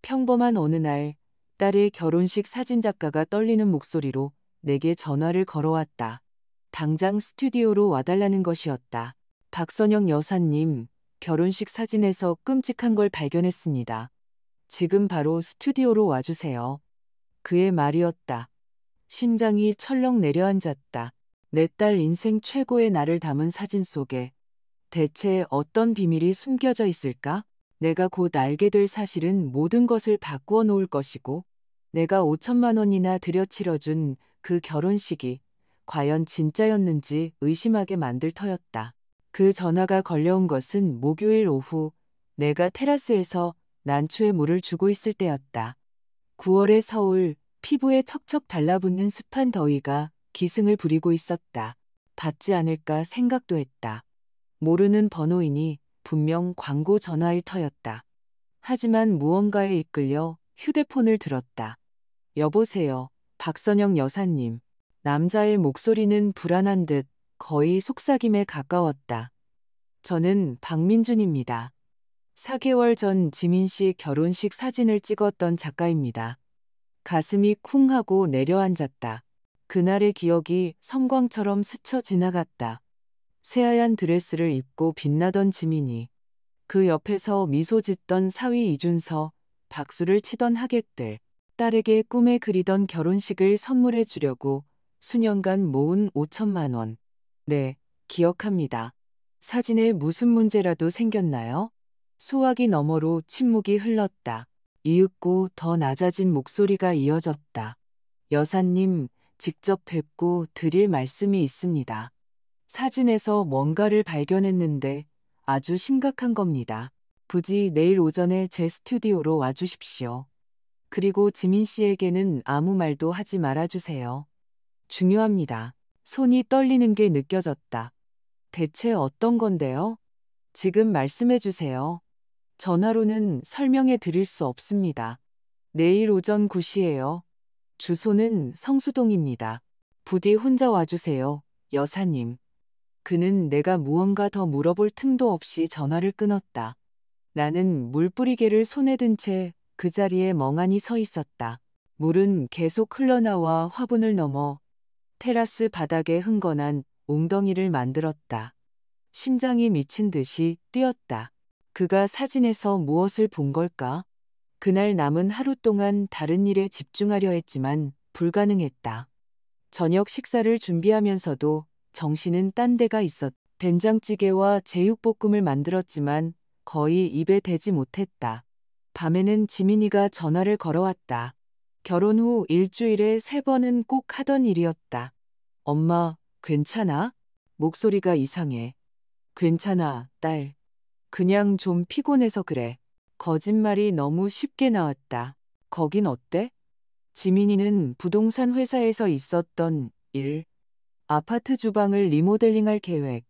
평범한 어느 날, 딸의 결혼식 사진작가가 떨리는 목소리로 내게 전화를 걸어왔다. 당장 스튜디오로 와달라는 것이었다. 박선영 여사님, 결혼식 사진에서 끔찍한 걸 발견했습니다. 지금 바로 스튜디오로 와주세요. 그의 말이었다. 심장이 철렁 내려앉았다. 내 딸 인생 최고의 날을 담은 사진 속에 대체 어떤 비밀이 숨겨져 있을까? 내가 곧 알게 될 사실은 모든 것을 바꾸어 놓을 것이고, 내가 5천만 원이나 들여 치러준 그 결혼식이 과연 진짜였는지 의심하게 만들 터였다. 그 전화가 걸려온 것은 목요일 오후, 내가 테라스에서 난초에 물을 주고 있을 때였다. 9월의 서울, 피부에 척척 달라붙는 습한 더위가 기승을 부리고 있었다. 받지 않을까 생각도 했다. 모르는 번호이니 분명 광고 전화일 터였다. 하지만 무언가에 이끌려 휴대폰을 들었다. 여보세요, 박선영 여사님. 남자의 목소리는 불안한 듯 거의 속삭임에 가까웠다. 저는 박민준입니다. 4개월 전 지민 씨 결혼식 사진을 찍었던 작가입니다. 가슴이 쿵 하고 내려앉았다. 그날의 기억이 섬광처럼 스쳐 지나갔다. 새하얀 드레스를 입고 빛나던 지민이, 그 옆에서 미소 짓던 사위 이준서, 박수를 치던 하객들, 딸에게 꿈에 그리던 결혼식을 선물해 주려고 수년간 모은 5천만 원. 네, 기억합니다. 사진에 무슨 문제라도 생겼나요? 소화기 너머로 침묵이 흘렀다. 이윽고 더 낮아진 목소리가 이어졌다. 여사님, 직접 뵙고 드릴 말씀이 있습니다. 사진에서 뭔가를 발견했는데 아주 심각한 겁니다. 부디 내일 오전에 제 스튜디오로 와주십시오. 그리고 지민 씨에게는 아무 말도 하지 말아주세요. 중요합니다. 손이 떨리는 게 느껴졌다. 대체 어떤 건데요? 지금 말씀해 주세요. 전화로는 설명해 드릴 수 없습니다. 내일 오전 9시예요. 주소는 성수동입니다. 부디 혼자 와주세요, 여사님. 그는 내가 무언가 더 물어볼 틈도 없이 전화를 끊었다. 나는 물뿌리개를 손에 든 채 그 자리에 멍하니 서 있었다. 물은 계속 흘러나와 화분을 넘어 테라스 바닥에 흥건한 웅덩이를 만들었다. 심장이 미친 듯이 뛰었다. 그가 사진에서 무엇을 본 걸까? 그날 남은 하루 동안 다른 일에 집중하려 했지만 불가능했다. 저녁 식사를 준비하면서도 정신은 딴 데가 있었다. 된장찌개와 제육볶음을 만들었지만 거의 입에 대지 못했다. 밤에는 지민이가 전화를 걸어왔다. 결혼 후 일주일에 3번은 꼭 하던 일이었다. 엄마, 괜찮아? 목소리가 이상해. 괜찮아, 딸. 그냥 좀 피곤해서 그래. 거짓말이 너무 쉽게 나왔다. 거긴 어때? 지민이는 부동산 회사에서 있었던 일, 아파트 주방을 리모델링할 계획,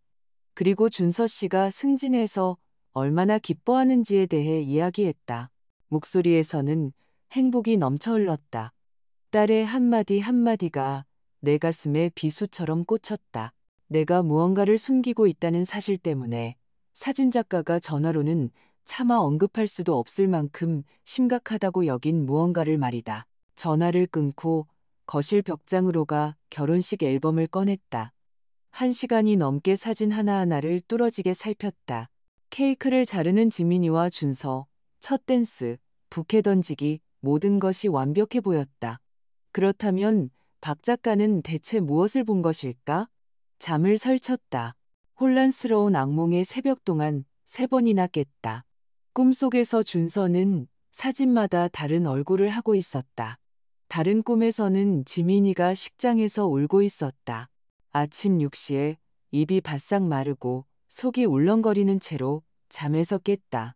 그리고 준서 씨가 승진해서 얼마나 기뻐하는지에 대해 이야기했다. 목소리에서는 행복이 넘쳐 흘렀다. 딸의 한마디 한마디가 내 가슴에 비수처럼 꽂혔다. 내가 무언가를 숨기고 있다는 사실 때문에 사진작가가 전화로는 차마 언급할 수도 없을 만큼 심각하다고 여긴 무언가를 말이다. 전화를 끊고 거실 벽장으로 가 결혼식 앨범을 꺼냈다. 1시간이 넘게 사진 하나하나를 뚫어지게 살폈다. 케이크를 자르는 지민이와 준서, 첫 댄스, 부케 던지기, 모든 것이 완벽해 보였다. 그렇다면 박 작가는 대체 무엇을 본 것일까? 잠을 설쳤다. 혼란스러운 악몽의 새벽 동안 3번이나 깼다. 꿈속에서 준서는 사진마다 다른 얼굴을 하고 있었다. 다른 꿈에서는 지민이가 식장에서 울고 있었다. 아침 6시에 입이 바싹 마르고 속이 울렁거리는 채로 잠에서 깼다.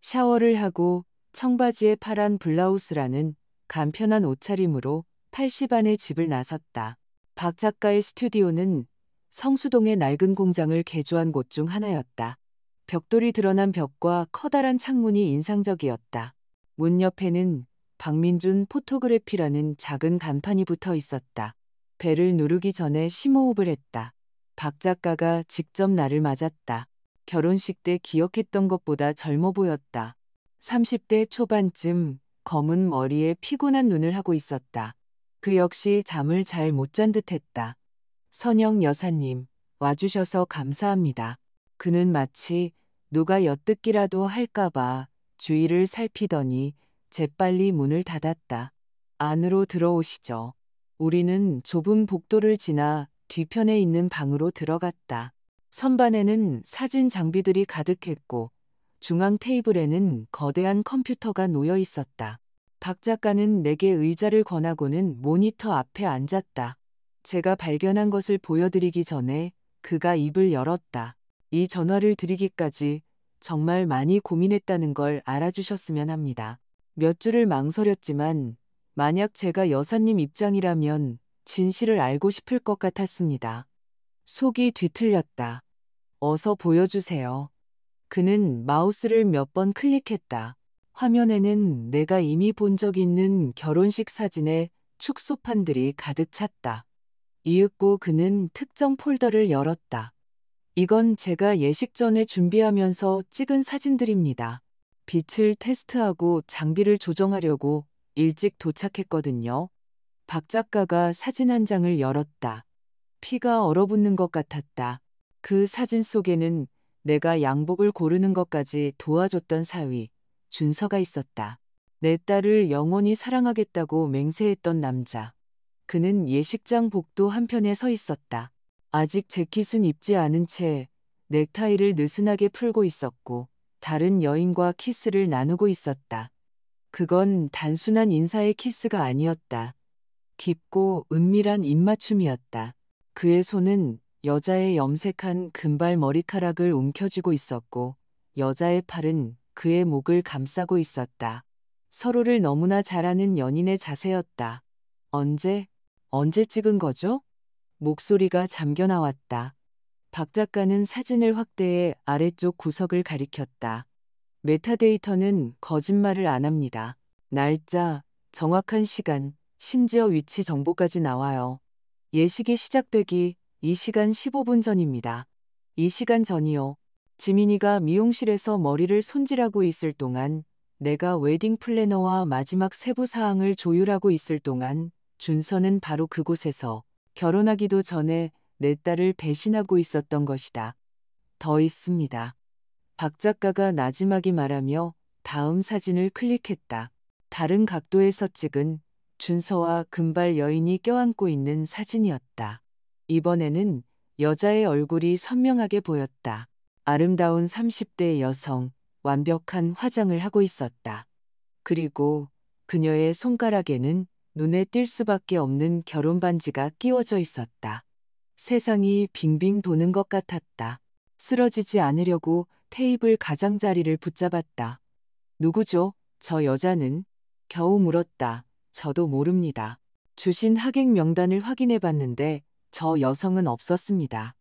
샤워를 하고 청바지에 파란 블라우스라는 간편한 옷차림으로 8시 반에 집을 나섰다. 박 작가의 스튜디오는 성수동의 낡은 공장을 개조한 곳 중 하나였다. 벽돌이 드러난 벽과 커다란 창문이 인상적이었다. 문 옆에는 박민준 포토그래피라는 작은 간판이 붙어 있었다. 벨을 누르기 전에 심호흡을 했다. 박 작가가 직접 나를 맞았다. 결혼식 때 기억했던 것보다 젊어 보였다. 30대 초반쯤 검은 머리에 피곤한 눈을 하고 있었다. 그 역시 잠을 잘 못 잔 듯했다. 선영 여사님, 와주셔서 감사합니다. 그는 마치 누가 엿듣기라도 할까봐 주위를 살피더니 재빨리 문을 닫았다. 안으로 들어오시죠. 우리는 좁은 복도를 지나 뒤편에 있는 방으로 들어갔다. 선반에는 사진 장비들이 가득했고 중앙 테이블에는 거대한 컴퓨터가 놓여 있었다. 박 작가는 내게 의자를 권하고는 모니터 앞에 앉았다. 제가 발견한 것을 보여드리기 전에 그가 입을 열었다. 이 전화를 드리기까지 정말 많이 고민했다는 걸 알아주셨으면 합니다. 몇 줄을 망설였지만 만약 제가 여사님 입장이라면 진실을 알고 싶을 것 같았습니다. 속이 뒤틀렸다. 어서 보여주세요. 그는 마우스를 몇 번 클릭했다. 화면에는 내가 이미 본 적 있는 결혼식 사진의 축소판들이 가득 찼다. 이윽고 그는 특정 폴더를 열었다. 이건 제가 예식 전에 준비하면서 찍은 사진들입니다. 빛을 테스트하고 장비를 조정하려고 일찍 도착했거든요. 박 작가가 사진 한 장을 열었다. 피가 얼어붙는 것 같았다. 그 사진 속에는 내가 양복을 고르는 것까지 도와줬던 사위, 준서가 있었다. 내 딸을 영원히 사랑하겠다고 맹세했던 남자. 그는 예식장 복도 한편에 서 있었다. 아직 재킷은 입지 않은 채 넥타이를 느슨하게 풀고 있었고 다른 여인과 키스를 나누고 있었다. 그건 단순한 인사의 키스가 아니었다. 깊고 은밀한 입맞춤이었다. 그의 손은 여자의 염색한 금발 머리카락을 움켜쥐고 있었고 여자의 팔은 그의 목을 감싸고 있었다. 서로를 너무나 잘 아는 연인의 자세였다. 언제 찍은 거죠? 목소리가 잠겨 나왔다. 박 작가는 사진을 확대해 아래쪽 구석을 가리켰다. 메타데이터는 거짓말을 안 합니다. 날짜, 정확한 시간, 심지어 위치 정보까지 나와요. 예식이 시작되기 2시간 15분 전입니다. 2시간 전이요. 지민이가 미용실에서 머리를 손질하고 있을 동안, 내가 웨딩 플래너와 마지막 세부 사항을 조율하고 있을 동안 준서는 바로 그곳에서 결혼하기도 전에 내 딸을 배신하고 있었던 것이다. 더 있습니다. 박 작가가 나지막이 말하며 다음 사진을 클릭했다. 다른 각도에서 찍은 준서와 금발 여인이 껴안고 있는 사진이었다. 이번에는 여자의 얼굴이 선명하게 보였다. 아름다운 30대 여성, 완벽한 화장을 하고 있었다. 그리고 그녀의 손가락에는 눈에 띌 수밖에 없는 결혼 반지가 끼워져 있었다. 세상이 빙빙 도는 것 같았다. 쓰러지지 않으려고 테이블 가장자리를 붙잡았다. 누구죠? 저 여자는? 겨우 물었다. 저도 모릅니다. 주신 하객 명단을 확인해 봤는데 저 여성은 없었습니다.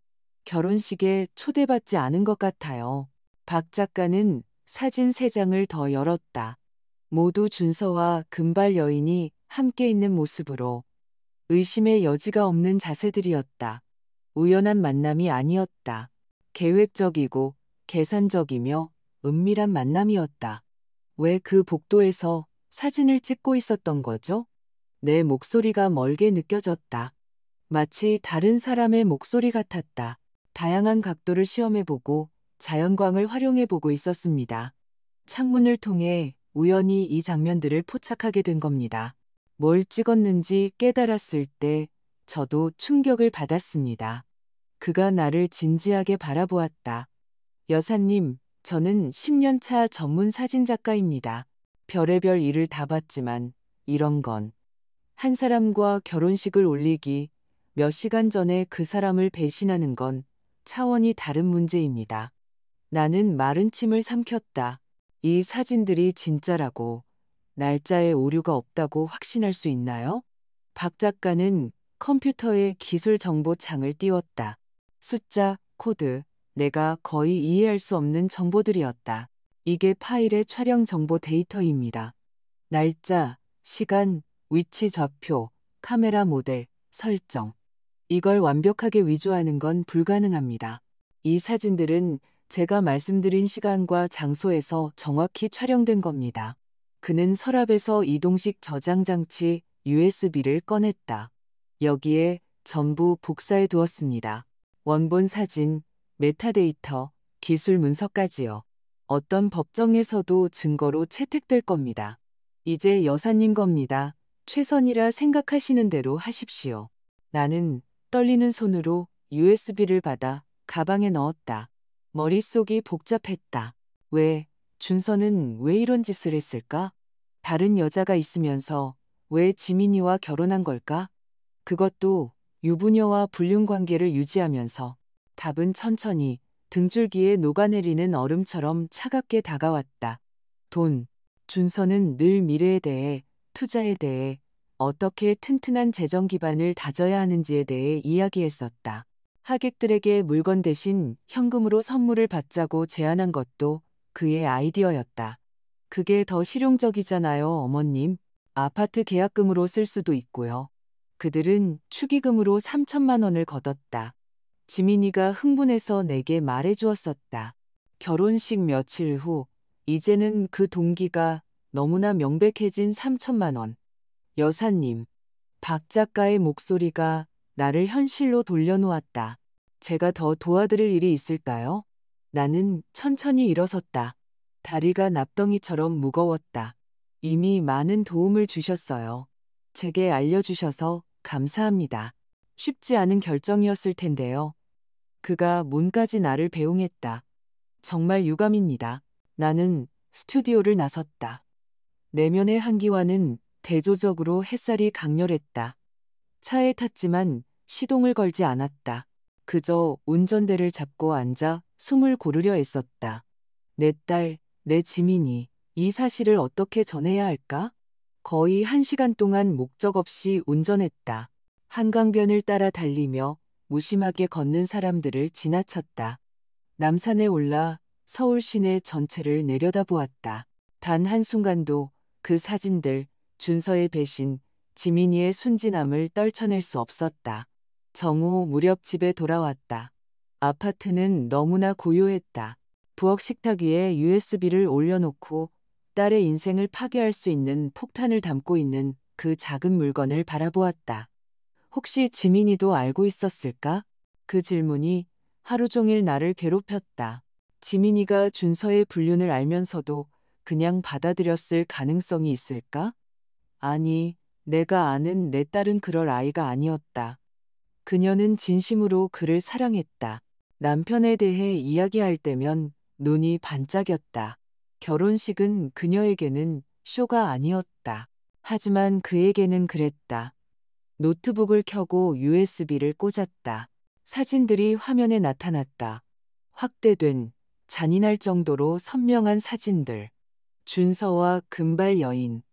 결혼식에 초대받지 않은 것 같아요. 박 작가는 사진 3장을 더 열었다. 모두 준서와 금발 여인이 함께 있는 모습으로 의심의 여지가 없는 자세들이었다. 우연한 만남이 아니었다. 계획적이고 계산적이며 은밀한 만남이었다. 왜 그 복도에서 사진을 찍고 있었던 거죠? 내 목소리가 멀게 느껴졌다. 마치 다른 사람의 목소리 같았다. 다양한 각도를 시험해보고 자연광을 활용해보고 있었습니다. 창문을 통해 우연히 이 장면들을 포착하게 된 겁니다. 뭘 찍었는지 깨달았을 때 저도 충격을 받았습니다. 그가 나를 진지하게 바라보았다. 여사님, 저는 10년 차 전문 사진작가입니다. 별의별 일을 다 봤지만 이런 건 한 사람과 결혼식을 올리기 몇 시간 전에 그 사람을 배신하는 건 차원이 다른 문제입니다. 나는 마른 침을 삼켰다. 이 사진들이 진짜라고 날짜에 오류가 없다고 확신할 수 있나요? 박 작가는 컴퓨터에 기술 정보 창을 띄웠다. 숫자, 코드, 내가 거의 이해할 수 없는 정보들이었다. 이게 파일의 촬영 정보 데이터입니다. 날짜, 시간, 위치 좌표, 카메라 모델, 설정. 이걸 완벽하게 위조하는 건 불가능합니다. 이 사진들은 제가 말씀드린 시간과 장소에서 정확히 촬영된 겁니다. 그는 서랍에서 이동식 저장 장치 USB를 꺼냈다. 여기에 전부 복사해 두었습니다. 원본 사진, 메타데이터, 기술 문서까지요. 어떤 법정에서도 증거로 채택될 겁니다. 이제 여사님 겁니다. 최선이라 생각하시는 대로 하십시오. 나는 떨리는 손으로 USB를 받아 가방에 넣었다. 머릿속이 복잡했다. 준서는 왜 이런 짓을 했을까? 다른 여자가 있으면서 왜 지민이와 결혼한 걸까? 그것도 유부녀와 불륜 관계를 유지하면서. 답은 천천히 등줄기에 녹아내리는 얼음처럼 차갑게 다가왔다. 돈. 준서는 늘 미래에 대해, 투자에 대해, 어떻게 튼튼한 재정 기반을 다져야 하는지에 대해 이야기했었다. 하객들에게 물건 대신 현금으로 선물을 받자고 제안한 것도 그의 아이디어였다. 그게 더 실용적이잖아요, 어머님. 아파트 계약금으로 쓸 수도 있고요. 그들은 축의금으로 3천만 원을 걷었다. 지민이가 흥분해서 내게 말해주었었다. 결혼식 며칠 후, 이제는 그 동기가 너무나 명백해진 3천만 원. 여사님, 박 작가의 목소리가 나를 현실로 돌려놓았다. 제가 더 도와드릴 일이 있을까요? 나는 천천히 일어섰다. 다리가 납덩이처럼 무거웠다. 이미 많은 도움을 주셨어요. 제게 알려주셔서 감사합니다. 쉽지 않은 결정이었을 텐데요. 그가 문까지 나를 배웅했다. 정말 유감입니다. 나는 스튜디오를 나섰다. 내면의 한기와는 대조적으로 햇살이 강렬했다. 차에 탔지만 시동을 걸지 않았다. 그저 운전대를 잡고 앉아 숨을 고르려 애썼다. 내 딸, 내 지민이 이 사실을 어떻게 전해야 할까? 거의 1시간 동안 목적 없이 운전했다. 한강변을 따라 달리며 무심하게 걷는 사람들을 지나쳤다. 남산에 올라 서울 시내 전체를 내려다보았다. 단 한순간도 그 사진들, 준서의 배신, 지민이의 순진함을 떨쳐낼 수 없었다. 정오 무렵 집에 돌아왔다. 아파트는 너무나 고요했다. 부엌 식탁 위에 USB를 올려놓고 딸의 인생을 파괴할 수 있는 폭탄을 담고 있는 그 작은 물건을 바라보았다. 혹시 지민이도 알고 있었을까? 그 질문이 하루 종일 나를 괴롭혔다. 지민이가 준서의 불륜을 알면서도 그냥 받아들였을 가능성이 있을까? 아니, 내가 아는 내 딸은 그럴 아이가 아니었다. 그녀는 진심으로 그를 사랑했다. 남편에 대해 이야기할 때면 눈이 반짝였다. 결혼식은 그녀에게는 쇼가 아니었다. 하지만 그에게는 그랬다. 노트북을 켜고 USB를 꽂았다. 사진들이 화면에 나타났다. 확대된, 잔인할 정도로 선명한 사진들. 준서와 금발 여인,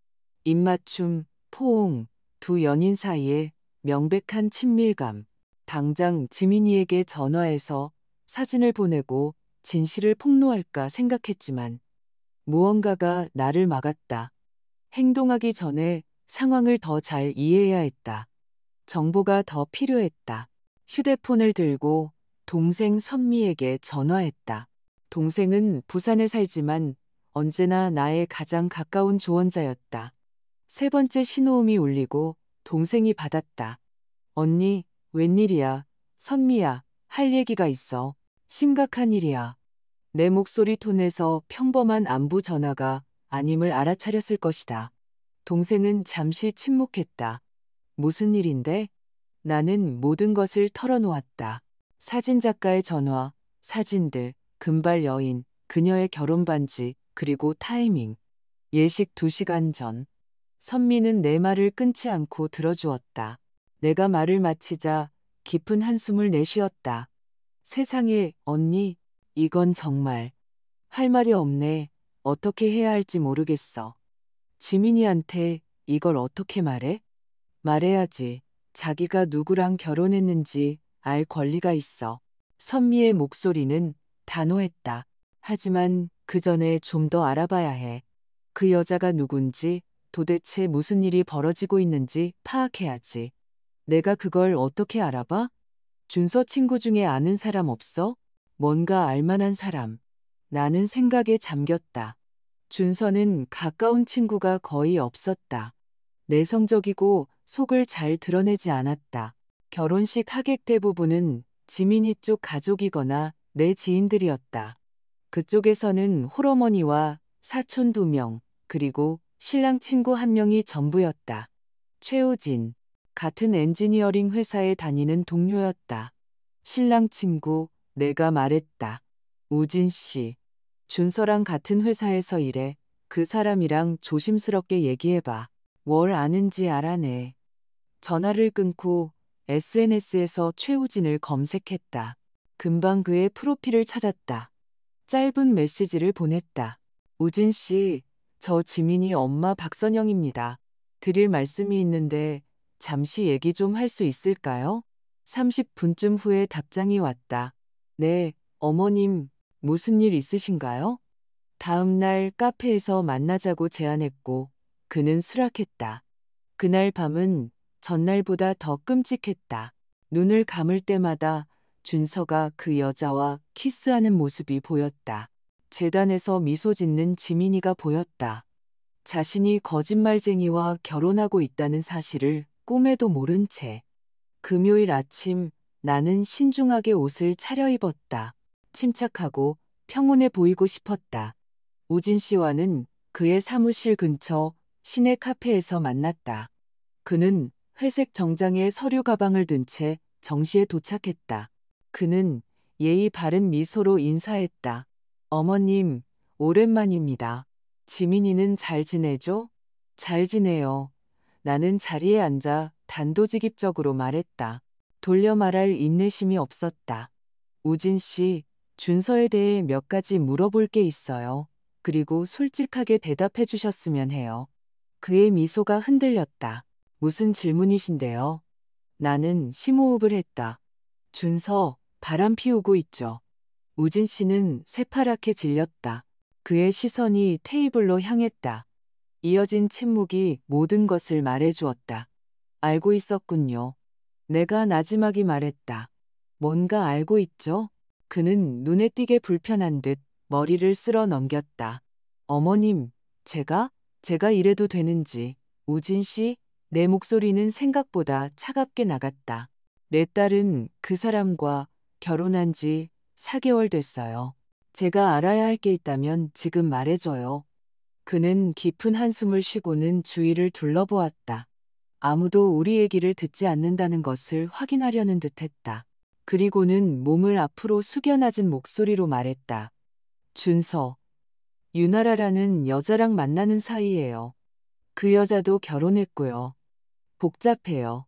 입맞춤, 포옹, 두 연인 사이에 명백한 친밀감. 당장 지민이에게 전화해서 사진을 보내고 진실을 폭로할까 생각했지만 무언가가 나를 막았다. 행동하기 전에 상황을 더 잘 이해해야 했다. 정보가 더 필요했다. 휴대폰을 들고 동생 선미에게 전화했다. 동생은 부산에 살지만 언제나 나의 가장 가까운 조언자였다. 세 번째 신호음이 울리고 동생이 받았다. 언니, 웬일이야? 선미야, 할 얘기가 있어. 심각한 일이야. 내 목소리 톤에서 평범한 안부 전화가 아님을 알아차렸을 것이다. 동생은 잠시 침묵했다. 무슨 일인데? 나는 모든 것을 털어놓았다. 사진작가의 전화, 사진들, 금발 여인, 그녀의 결혼 반지, 그리고 타이밍. 예식 2시간 전. 선미는 내 말을 끊지 않고 들어주었다. 내가 말을 마치자 깊은 한숨을 내쉬었다. 세상에, 언니, 이건 정말. 할 말이 없네. 어떻게 해야 할지 모르겠어. 지민이한테 이걸 어떻게 말해? 말해야지. 자기가 누구랑 결혼했는지 알 권리가 있어. 선미의 목소리는 단호했다. 하지만 그 전에 좀 더 알아봐야 해. 그 여자가 누군지, 도대체 무슨 일이 벌어지고 있는지 파악해야지. 내가 그걸 어떻게 알아봐? 준서 친구 중에 아는 사람 없어? 뭔가 알만한 사람. 나는 생각에 잠겼다. 준서는 가까운 친구가 거의 없었다. 내성적이고 속을 잘 드러내지 않았다. 결혼식 하객 대부분은 지민이 쪽 가족이거나 내 지인들이었다. 그쪽에서는 홀어머니와 사촌 2명, 그리고 신랑 친구 1명이 전부였다. 최우진, 같은 엔지니어링 회사에 다니는 동료였다. 신랑 친구, 내가 말했다. 우진 씨, 준서랑 같은 회사에서 일해. 그 사람이랑 조심스럽게 얘기해봐. 뭘 아는지 알아내. 전화를 끊고 SNS에서 최우진을 검색했다. 금방 그의 프로필을 찾았다. 짧은 메시지를 보냈다. 우진 씨, 저 지민이 엄마 박선영입니다. 드릴 말씀이 있는데 잠시 얘기 좀 할 수 있을까요? 30분쯤 후에 답장이 왔다. 네, 어머님, 무슨 일 있으신가요? 다음 날 카페에서 만나자고 제안했고 그는 수락했다. 그날 밤은 전날보다 더 끔찍했다. 눈을 감을 때마다 준서가 그 여자와 키스하는 모습이 보였다. 재단에서 미소 짓는 지민이가 보였다. 자신이 거짓말쟁이와 결혼하고 있다는 사실을 꿈에도 모른 채. 금요일 아침 나는 신중하게 옷을 차려입었다. 침착하고 평온해 보이고 싶었다. 우진 씨와는 그의 사무실 근처 시내 카페에서 만났다. 그는 회색 정장에 서류 가방을 든 채 정시에 도착했다. 그는 예의 바른 미소로 인사했다. 어머님, 오랜만입니다. 지민이는 잘 지내죠? 잘 지내요. 나는 자리에 앉아 단도직입적으로 말했다. 돌려 말할 인내심이 없었다. 우진 씨, 준서에 대해 몇 가지 물어볼 게 있어요. 그리고 솔직하게 대답해 주셨으면 해요. 그의 미소가 흔들렸다. 무슨 질문이신데요? 나는 심호흡을 했다. 준서, 바람 피우고 있죠. 우진 씨는 새파랗게 질렸다. 그의 시선이 테이블로 향했다. 이어진 침묵이 모든 것을 말해주었다. 알고 있었군요. 내가 나지막이 말했다. 뭔가 알고 있죠? 그는 눈에 띄게 불편한 듯 머리를 쓸어 넘겼다. 어머님, 제가 이래도 되는지. 우진 씨, 내 목소리는 생각보다 차갑게 나갔다. 내 딸은 그 사람과 결혼한 지 4개월 됐어요. 제가 알아야 할 게 있다면 지금 말해줘요. 그는 깊은 한숨을 쉬고는 주위를 둘러보았다. 아무도 우리 얘기를 듣지 않는다는 것을 확인하려는 듯했다. 그리고는 몸을 앞으로 숙여 낮은 목소리로 말했다. 준서, 유나라라는 여자랑 만나는 사이예요. 그 여자도 결혼했고요. 복잡해요.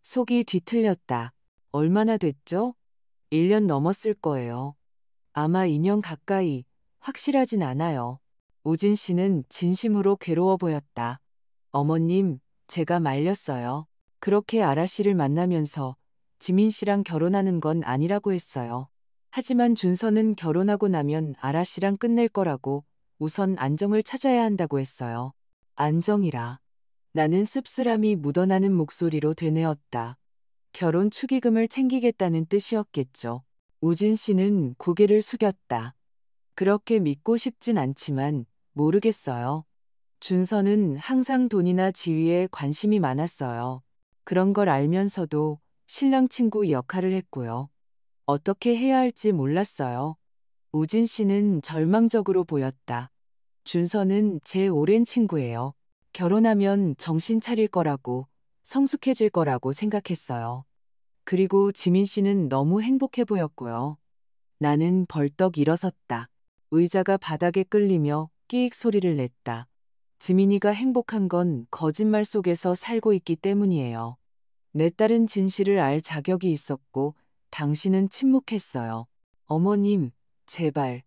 속이 뒤틀렸다. 얼마나 됐죠? 1년 넘었을 거예요. 아마 2년 가까이. 확실하진 않아요. 우진 씨는 진심으로 괴로워 보였다. 어머님, 제가 말렸어요. 그렇게 아라 씨를 만나면서 지민 씨랑 결혼하는 건 아니라고 했어요. 하지만 준서는 결혼하고 나면 아라 씨랑 끝낼 거라고 우선 안정을 찾아야 한다고 했어요. 안정이라. 나는 씁쓸함이 묻어나는 목소리로 되뇌었다. 결혼 축의금을 챙기겠다는 뜻이었겠죠. 우진 씨는 고개를 숙였다. 그렇게 믿고 싶진 않지만 모르겠어요. 준서는 항상 돈이나 지위에 관심이 많았어요. 그런 걸 알면서도 신랑 친구 역할을 했고요. 어떻게 해야 할지 몰랐어요. 우진 씨는 절망적으로 보였다. 준서는 제 오랜 친구예요. 결혼하면 정신 차릴 거라고, 성숙해질 거라고 생각했어요. 그리고 지민 씨는 너무 행복해 보였고요. 나는 벌떡 일어섰다. 의자가 바닥에 끌리며 끼익 소리를 냈다. 지민이가 행복한 건 거짓말 속에서 살고 있기 때문이에요. 내 딸은 진실을 알 자격이 있었고 당신은 침묵했어요. 어머님, 제발.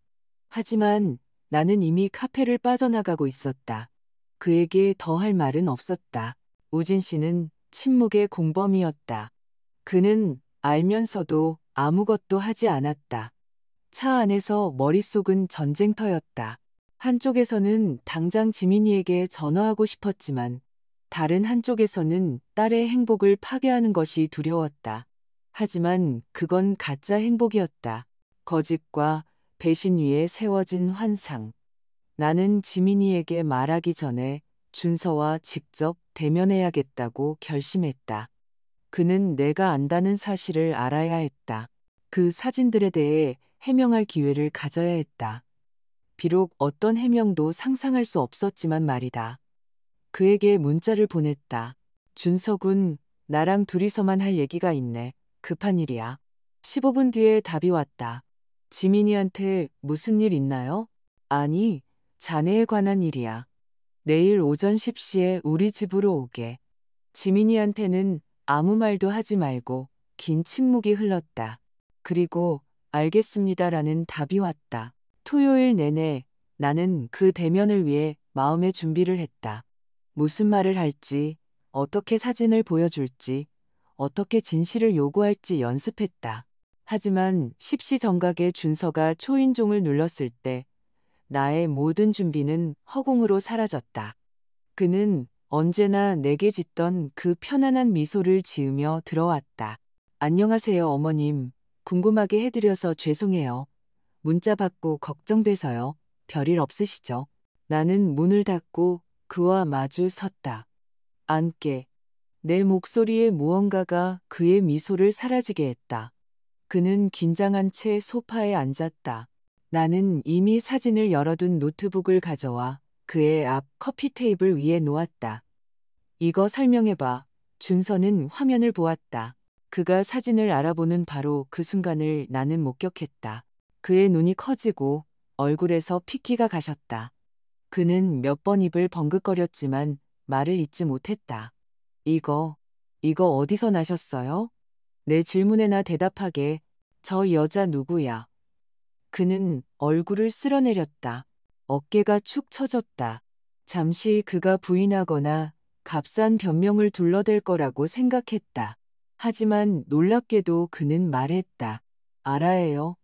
하지만 나는 이미 카페를 빠져나가고 있었다. 그에게 더 할 말은 없었다. 우진 씨는 침묵의 공범이었다. 그는 알면서도 아무것도 하지 않았다. 차 안에서 머릿속은 전쟁터였다. 한쪽에서는 당장 지민이에게 전화하고 싶었지만 다른 한쪽에서는 딸의 행복을 파괴하는 것이 두려웠다. 하지만 그건 가짜 행복이었다. 거짓과 배신 위에 세워진 환상. 나는 지민이에게 말하기 전에 준서와 직접 대면해야겠다고 결심했다. 그는 내가 안다는 사실을 알아야 했다. 그 사진들에 대해 해명할 기회를 가져야 했다. 비록 어떤 해명도 상상할 수 없었지만 말이다. 그에게 문자를 보냈다. 준석은 나랑 둘이서만 할 얘기가 있네. 급한 일이야. 15분 뒤에 답이 왔다. 지민이한테 무슨 일 있나요? 아니, 자네에 관한 일이야. 내일 오전 10시에 우리 집으로 오게. 지민이한테는 아무 말도 하지 말고 긴 침묵이 흘렀다. 그리고 알겠습니다라는 답이 왔다. 토요일 내내 나는 그 대면을 위해 마음의 준비를 했다. 무슨 말을 할지, 어떻게 사진을 보여줄지, 어떻게 진실을 요구할지 연습했다. 하지만 10시 정각에 준서가 초인종을 눌렀을 때 나의 모든 준비는 허공으로 사라졌다. 그는 언제나 내게 짓던 그 편안한 미소를 지으며 들어왔다. 안녕하세요, 어머님. 궁금하게 해드려서 죄송해요. 문자 받고 걱정돼서요. 별일 없으시죠? 나는 문을 닫고 그와 마주 섰다. 앉게. 내 목소리에 무언가가 그의 미소를 사라지게 했다. 그는 긴장한 채 소파에 앉았다. 나는 이미 사진을 열어둔 노트북을 가져와 그의 앞 커피 테이블 위에 놓았다. 이거 설명해봐. 준서는 화면을 보았다. 그가 사진을 알아보는 바로 그 순간을 나는 목격했다. 그의 눈이 커지고 얼굴에서 핏기가 가셨다. 그는 몇 번 입을 번긋거렸지만 말을 잇지 못했다. 이거 어디서 나셨어요? 내 질문에나 대답하게. 저 여자 누구야? 그는 얼굴을 쓸어내렸다. 어깨가 축 처졌다. 잠시 그가 부인하거나 값싼 변명을 둘러댈 거라고 생각했다. 하지만 놀랍게도 그는 말했다. 알아요.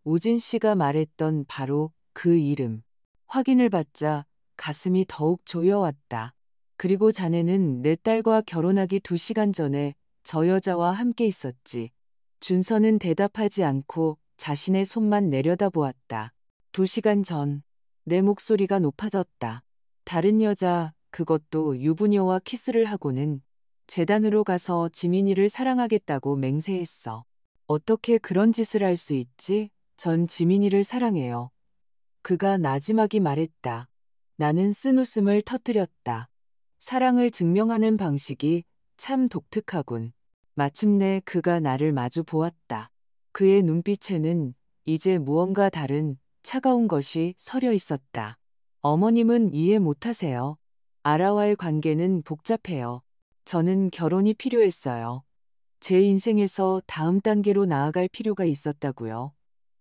우진 씨가 말했던 바로 그 이름. 확인을 받자 가슴이 더욱 조여왔다. 그리고 자네는 내 딸과 결혼하기 2시간 전에 저 여자와 함께 있었지. 준서는 대답하지 않고 자신의 손만 내려다보았다. 2시간 전, 내 목소리가 높아졌다. 다른 여자, 그것도 유부녀와 키스를 하고는 재단으로 가서 지민이를 사랑하겠다고 맹세했어. 어떻게 그런 짓을 할 수 있지? 전 지민이를 사랑해요. 그가 나지막이 말했다. 나는 쓴웃음을 터뜨렸다. 사랑을 증명하는 방식이 참 독특하군. 마침내 그가 나를 마주 보았다. 그의 눈빛에는 이제 무언가 다른 차가운 것이 서려 있었다. 어머님은 이해 못하세요. 아라와의 관계는 복잡해요. 저는 결혼이 필요했어요. 제 인생에서 다음 단계로 나아갈 필요가 있었다고요.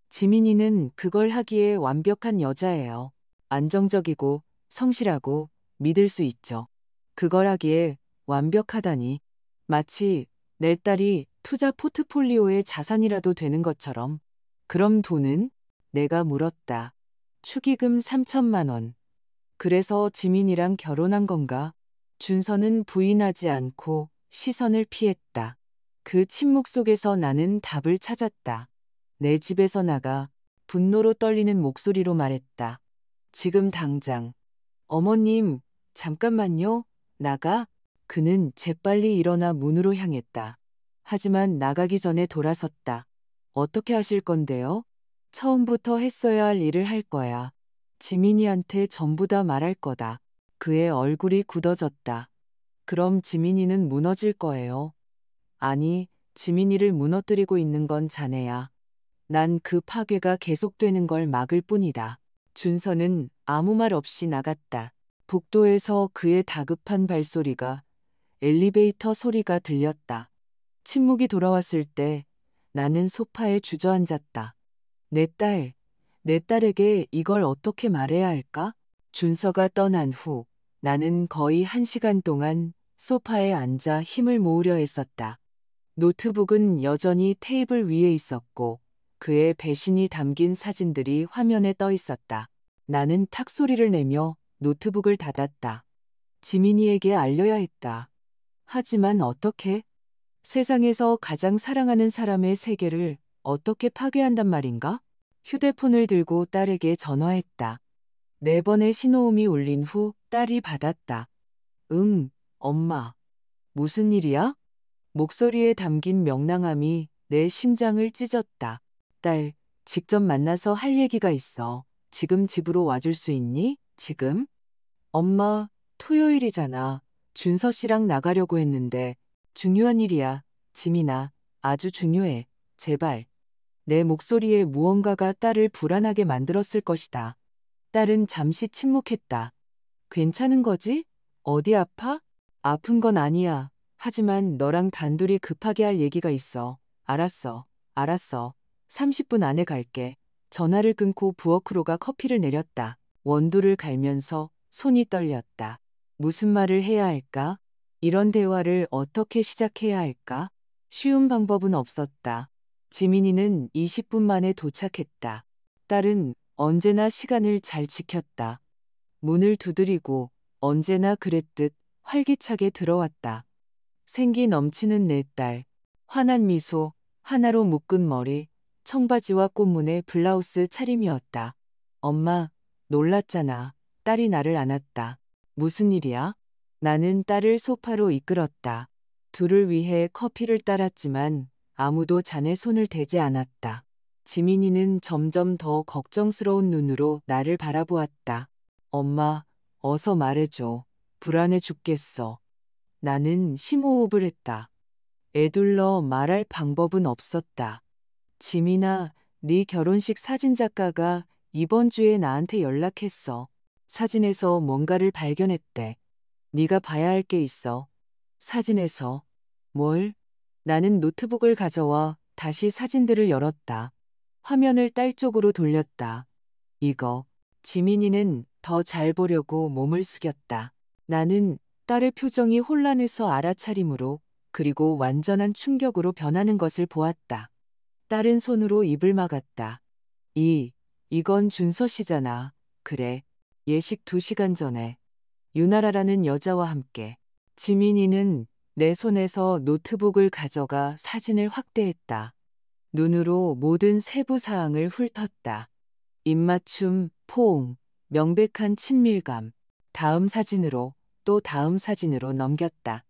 지민이는 그걸 하기에 완벽한 여자예요. 안정적이고 성실하고 믿을 수 있죠. 그걸 하기에 완벽하다니. 마치 내 딸이 투자 포트폴리오의 자산이라도 되는 것처럼. 그럼 돈은? 내가 물었다. 축의금 3천만 원. 그래서 지민이랑 결혼한 건가? 준서는 부인하지 않고 시선을 피했다. 그 침묵 속에서 나는 답을 찾았다. 내 집에서 나가 분노로 떨리는 목소리로 말했다. 지금 당장. 어머님, 잠깐만요. 나가? 그는 재빨리 일어나 문으로 향했다. 하지만 나가기 전에 돌아섰다. 어떻게 하실 건데요? 처음부터 했어야 할 일을 할 거야. 지민이한테 전부 다 말할 거다. 그의 얼굴이 굳어졌다. 그럼 지민이는 무너질 거예요. 아니, 지민이를 무너뜨리고 있는 건 자네야. 난 그 파괴가 계속되는 걸 막을 뿐이다. 준서는 아무 말 없이 나갔다. 복도에서 그의 다급한 발소리가 엘리베이터 소리가 들렸다. 침묵이 돌아왔을 때 나는 소파에 주저앉았다. 내 딸에게 이걸 어떻게 말해야 할까? 준서가 떠난 후 나는 거의 1시간 동안 소파에 앉아 힘을 모으려 했었다. 노트북은 여전히 테이블 위에 있었고 그의 배신이 담긴 사진들이 화면에 떠 있었다. 나는 탁 소리를 내며 노트북을 닫았다. 지민이에게 알려야 했다. 하지만 어떻게? 세상에서 가장 사랑하는 사람의 세계를 어떻게 파괴한단 말인가? 휴대폰을 들고 딸에게 전화했다. 4번의 신호음이 울린 후 딸이 받았다. 응, 엄마. 무슨 일이야? 목소리에 담긴 명랑함이 내 심장을 찢었다. 딸, 직접 만나서 할 얘기가 있어. 지금 집으로 와줄 수 있니? 지금? 엄마, 토요일이잖아. 준서 씨랑 나가려고 했는데 중요한 일이야. 지민아, 아주 중요해. 제발. 내 목소리에 무언가가 딸을 불안하게 만들었을 것이다. 딸은 잠시 침묵했다. 괜찮은 거지? 어디 아파? 아픈 건 아니야. 하지만 너랑 단둘이 급하게 할 얘기가 있어. 알았어. 알았어. 30분 안에 갈게. 전화를 끊고 부엌으로 가 커피를 내렸다. 원두를 갈면서 손이 떨렸다. 무슨 말을 해야 할까? 이런 대화를 어떻게 시작해야 할까? 쉬운 방법은 없었다. 지민이는 20분 만에 도착했다. 딸은 언제나 시간을 잘 지켰다. 문을 두드리고 언제나 그랬듯 활기차게 들어왔다. 생기 넘치는 내 딸. 환한 미소, 하나로 묶은 머리, 청바지와 꽃무늬 블라우스 차림이었다. 엄마, 놀랐잖아. 딸이 나를 안았다. 무슨 일이야? 나는 딸을 소파로 이끌었다. 둘을 위해 커피를 따랐지만 아무도 잔에 손을 대지 않았다. 지민이는 점점 더 걱정스러운 눈으로 나를 바라보았다. 엄마, 어서 말해줘. 불안해 죽겠어. 나는 심호흡을 했다. 애둘러 말할 방법은 없었다. 지민아, 네 결혼식 사진작가가 이번 주에 나한테 연락했어. 사진에서 뭔가를 발견했대. 네가 봐야 할 게 있어. 사진에서. 뭘? 나는 노트북을 가져와 다시 사진들을 열었다. 화면을 딸 쪽으로 돌렸다. 이거. 지민이는 더 잘 보려고 몸을 숙였다. 나는 딸의 표정이 혼란해서 알아차림으로 그리고 완전한 충격으로 변하는 것을 보았다. 딸은 손으로 입을 막았다. 이건 준서 씨잖아. 그래. 예식 2시간 전에. 유나라라는 여자와 함께. 지민이는 내 손에서 노트북을 가져가 사진을 확대했다. 눈으로 모든 세부 사항을 훑었다. 입맞춤, 포옹, 명백한 친밀감. 다음 사진으로 또 다음 사진으로 넘겼다.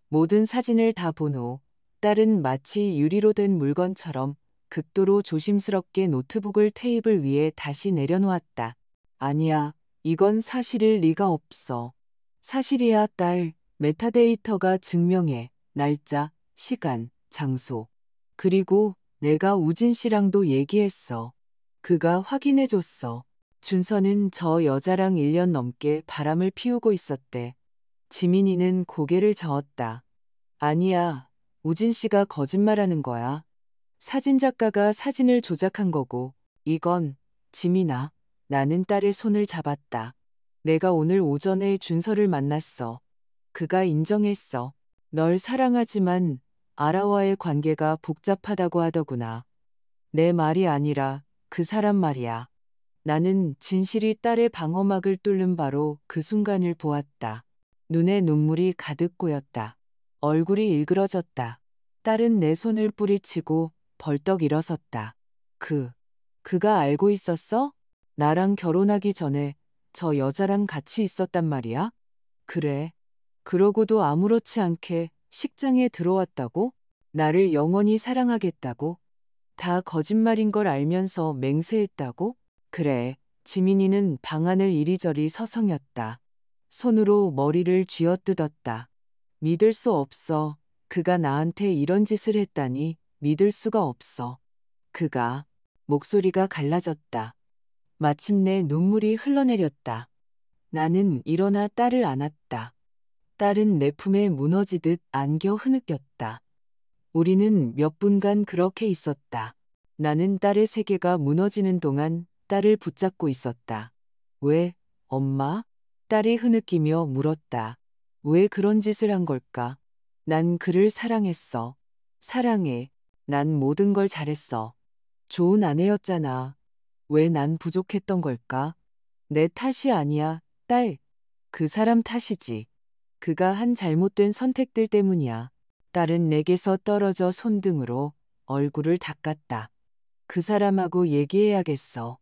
모든 사진을 다 본 후 딸은 마치 유리로 된 물건처럼 극도로 조심스럽게 노트북을 테이블 위에 다시 내려놓았다. 아니야, 이건 사실일 리가 없어. 사실이야, 딸. 메타데이터가 증명해. 날짜, 시간, 장소. 그리고 내가 우진 씨랑도 얘기했어. 그가 확인해줬어. 준서는 저 여자랑 1년 넘게 바람을 피우고 있었대. 지민이는 고개를 저었다. 아니야, 우진 씨가 거짓말하는 거야. 사진작가가 사진을 조작한 거고, 이건, 지민아, 나는 딸의 손을 잡았다. 내가 오늘 오전에 준서를 만났어. 그가 인정했어. 널 사랑하지만 아라와의 관계가 복잡하다고 하더구나. 내 말이 아니라 그 사람 말이야. 나는 진실이 딸의 방어막을 뚫는 바로 그 순간을 보았다. 눈에 눈물이 가득 고였다. 얼굴이 일그러졌다. 딸은 내 손을 뿌리치고 벌떡 일어섰다. 그가 알고 있었어? 나랑 결혼하기 전에 저 여자랑 같이 있었단 말이야? 그래. 그러고도 아무렇지 않게 식장에 들어왔다고? 나를 영원히 사랑하겠다고? 다 거짓말인 걸 알면서 맹세했다고? 그래. 지민이는 방안을 이리저리 서성였다. 손으로 머리를 쥐어뜯었다. 믿을 수 없어. 그가 나한테 이런 짓을 했다니 믿을 수가 없어. 그가 목소리가 갈라졌다. 마침내 눈물이 흘러내렸다. 나는 일어나 딸을 안았다. 딸은 내 품에 무너지듯 안겨 흐느꼈다. 우리는 몇 분간 그렇게 있었다. 나는 딸의 세계가 무너지는 동안 딸을 붙잡고 있었다. 왜, 엄마? 딸이 흐느끼며 물었다. 왜 그런 짓을 한 걸까? 난 그를 사랑했어. 사랑해. 난 모든 걸 잘했어. 좋은 아내였잖아. 왜 난 부족했던 걸까? 내 탓이 아니야, 딸. 그 사람 탓이지. 그가 한 잘못된 선택들 때문이야. 딸은 내게서 떨어져 손등으로 얼굴을 닦았다. 그 사람하고 얘기해야겠어.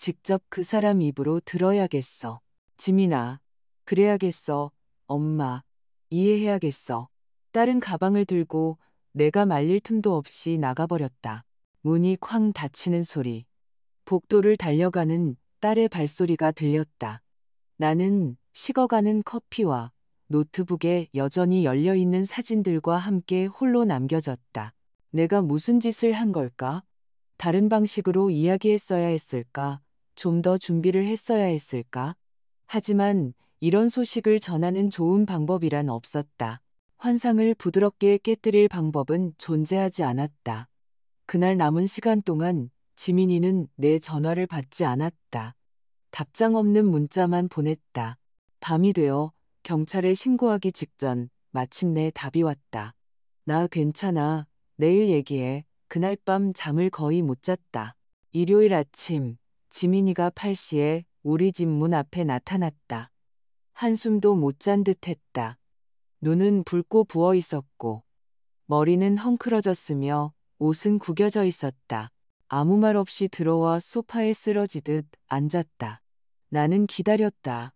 직접 그 사람 입으로 들어야겠어. 지민아, 그래야겠어. 엄마, 이해해야겠어. 딸은 가방을 들고 내가 말릴 틈도 없이 나가버렸다. 문이 쾅 닫히는 소리. 복도를 달려가는 딸의 발소리가 들렸다. 나는 식어가는 커피와 노트북에 여전히 열려있는 사진들과 함께 홀로 남겨졌다. 내가 무슨 짓을 한 걸까? 다른 방식으로 이야기했어야 했을까? 좀 더 준비를 했어야 했을까? 하지만 이런 소식을 전하는 좋은 방법이란 없었다. 환상을 부드럽게 깨뜨릴 방법은 존재하지 않았다. 그날 남은 시간 동안 지민이는 내 전화를 받지 않았다. 답장 없는 문자만 보냈다. 밤이 되어 경찰에 신고하기 직전 마침내 답이 왔다. 나 괜찮아. 내일 얘기해. 그날 밤 잠을 거의 못 잤다. 일요일 아침 지민이가 8시에 우리 집 문 앞에 나타났다. 한숨도 못 잔 듯했다. 눈은 붉고 부어 있었고 머리는 헝클어졌으며 옷은 구겨져 있었다. 아무 말 없이 들어와 소파에 쓰러지듯 앉았다. 나는 기다렸다.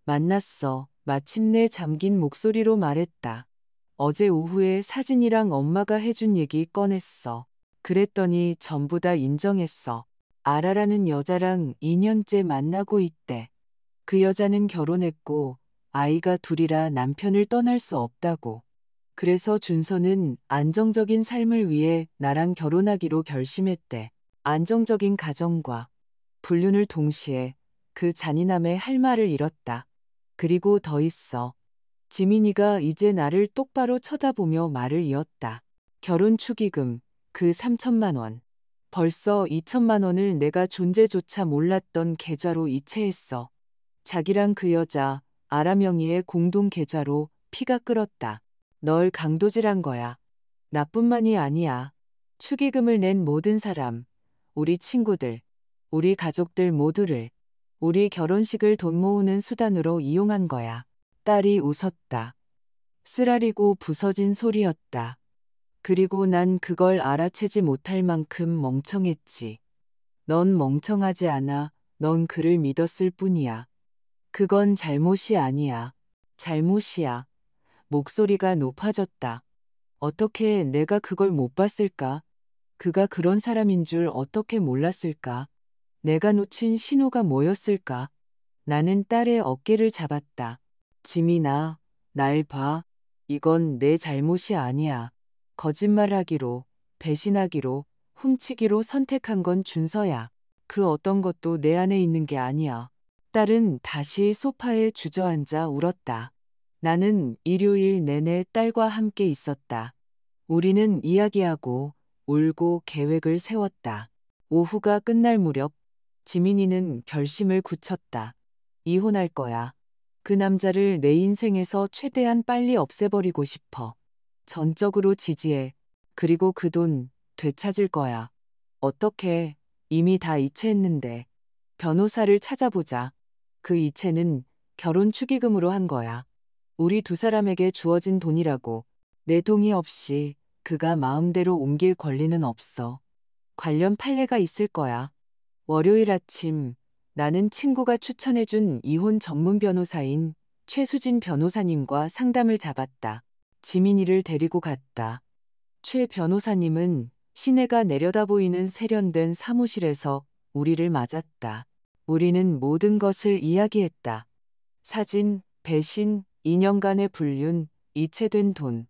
만났어. 마침내 잠긴 목소리로 말했다. 어제 오후에 사진이랑 엄마가 해준 얘기 꺼냈어. 그랬더니 전부 다 인정했어. 아라라는 여자랑 2년째 만나고 있대. 그 여자는 결혼했고 아이가 둘이라 남편을 떠날 수 없다고. 그래서 준서는 안정적인 삶을 위해 나랑 결혼하기로 결심했대. 안정적인 가정과 불륜을 동시에 그 잔인함에 할 말을 잃었다. 그리고 더 있어. 지민이가 이제 나를 똑바로 쳐다보며 말을 이었다. 결혼 축의금, 그 3천만 원. 벌써 2천만 원을 내가 존재조차 몰랐던 계좌로 이체했어. 자기랑 그 여자, 아라 명의의 공동 계좌로 피가 끓었다. 널 강도질한 거야. 나뿐만이 아니야. 축의금을 낸 모든 사람, 우리 친구들, 우리 가족들 모두를 우리 결혼식을 돈 모으는 수단으로 이용한 거야. 딸이 웃었다. 쓰라리고 부서진 소리였다. 그리고 난 그걸 알아채지 못할 만큼 멍청했지. 넌 멍청하지 않아. 넌 그를 믿었을 뿐이야. 그건 잘못이 아니야. 잘못이야. 목소리가 높아졌다. 어떻게 내가 그걸 못 봤을까? 그가 그런 사람인 줄 어떻게 몰랐을까? 내가 놓친 신호가 뭐였을까? 나는 딸의 어깨를 잡았다. 지민아, 날 봐. 이건 내 잘못이 아니야. 거짓말하기로, 배신하기로, 훔치기로 선택한 건 준서야. 그 어떤 것도 내 안에 있는 게 아니야. 딸은 다시 소파에 주저앉아 울었다. 나는 일요일 내내 딸과 함께 있었다. 우리는 이야기하고 울고 계획을 세웠다. 오후가 끝날 무렵 지민이는 결심을 굳혔다. 이혼할 거야. 그 남자를 내 인생에서 최대한 빨리 없애버리고 싶어. 전적으로 지지해. 그리고 그 돈 되찾을 거야. 어떻게? 이미 다 이체했는데. 변호사를 찾아보자. 그 이체는 결혼 축의금으로 한 거야. 우리 두 사람에게 주어진 돈이라고. 내 동의 없이 그가 마음대로 옮길 권리는 없어. 관련 판례가 있을 거야. 월요일 아침 나는 친구가 추천해준 이혼 전문 변호사인 최수진 변호사님과 상담을 잡았다. 지민이를 데리고 갔다. 최 변호사님은 시내가 내려다 보이는 세련된 사무실에서 우리를 맞았다. 우리는 모든 것을 이야기했다. 사진, 배신, 2년간의 불륜, 이체된 돈.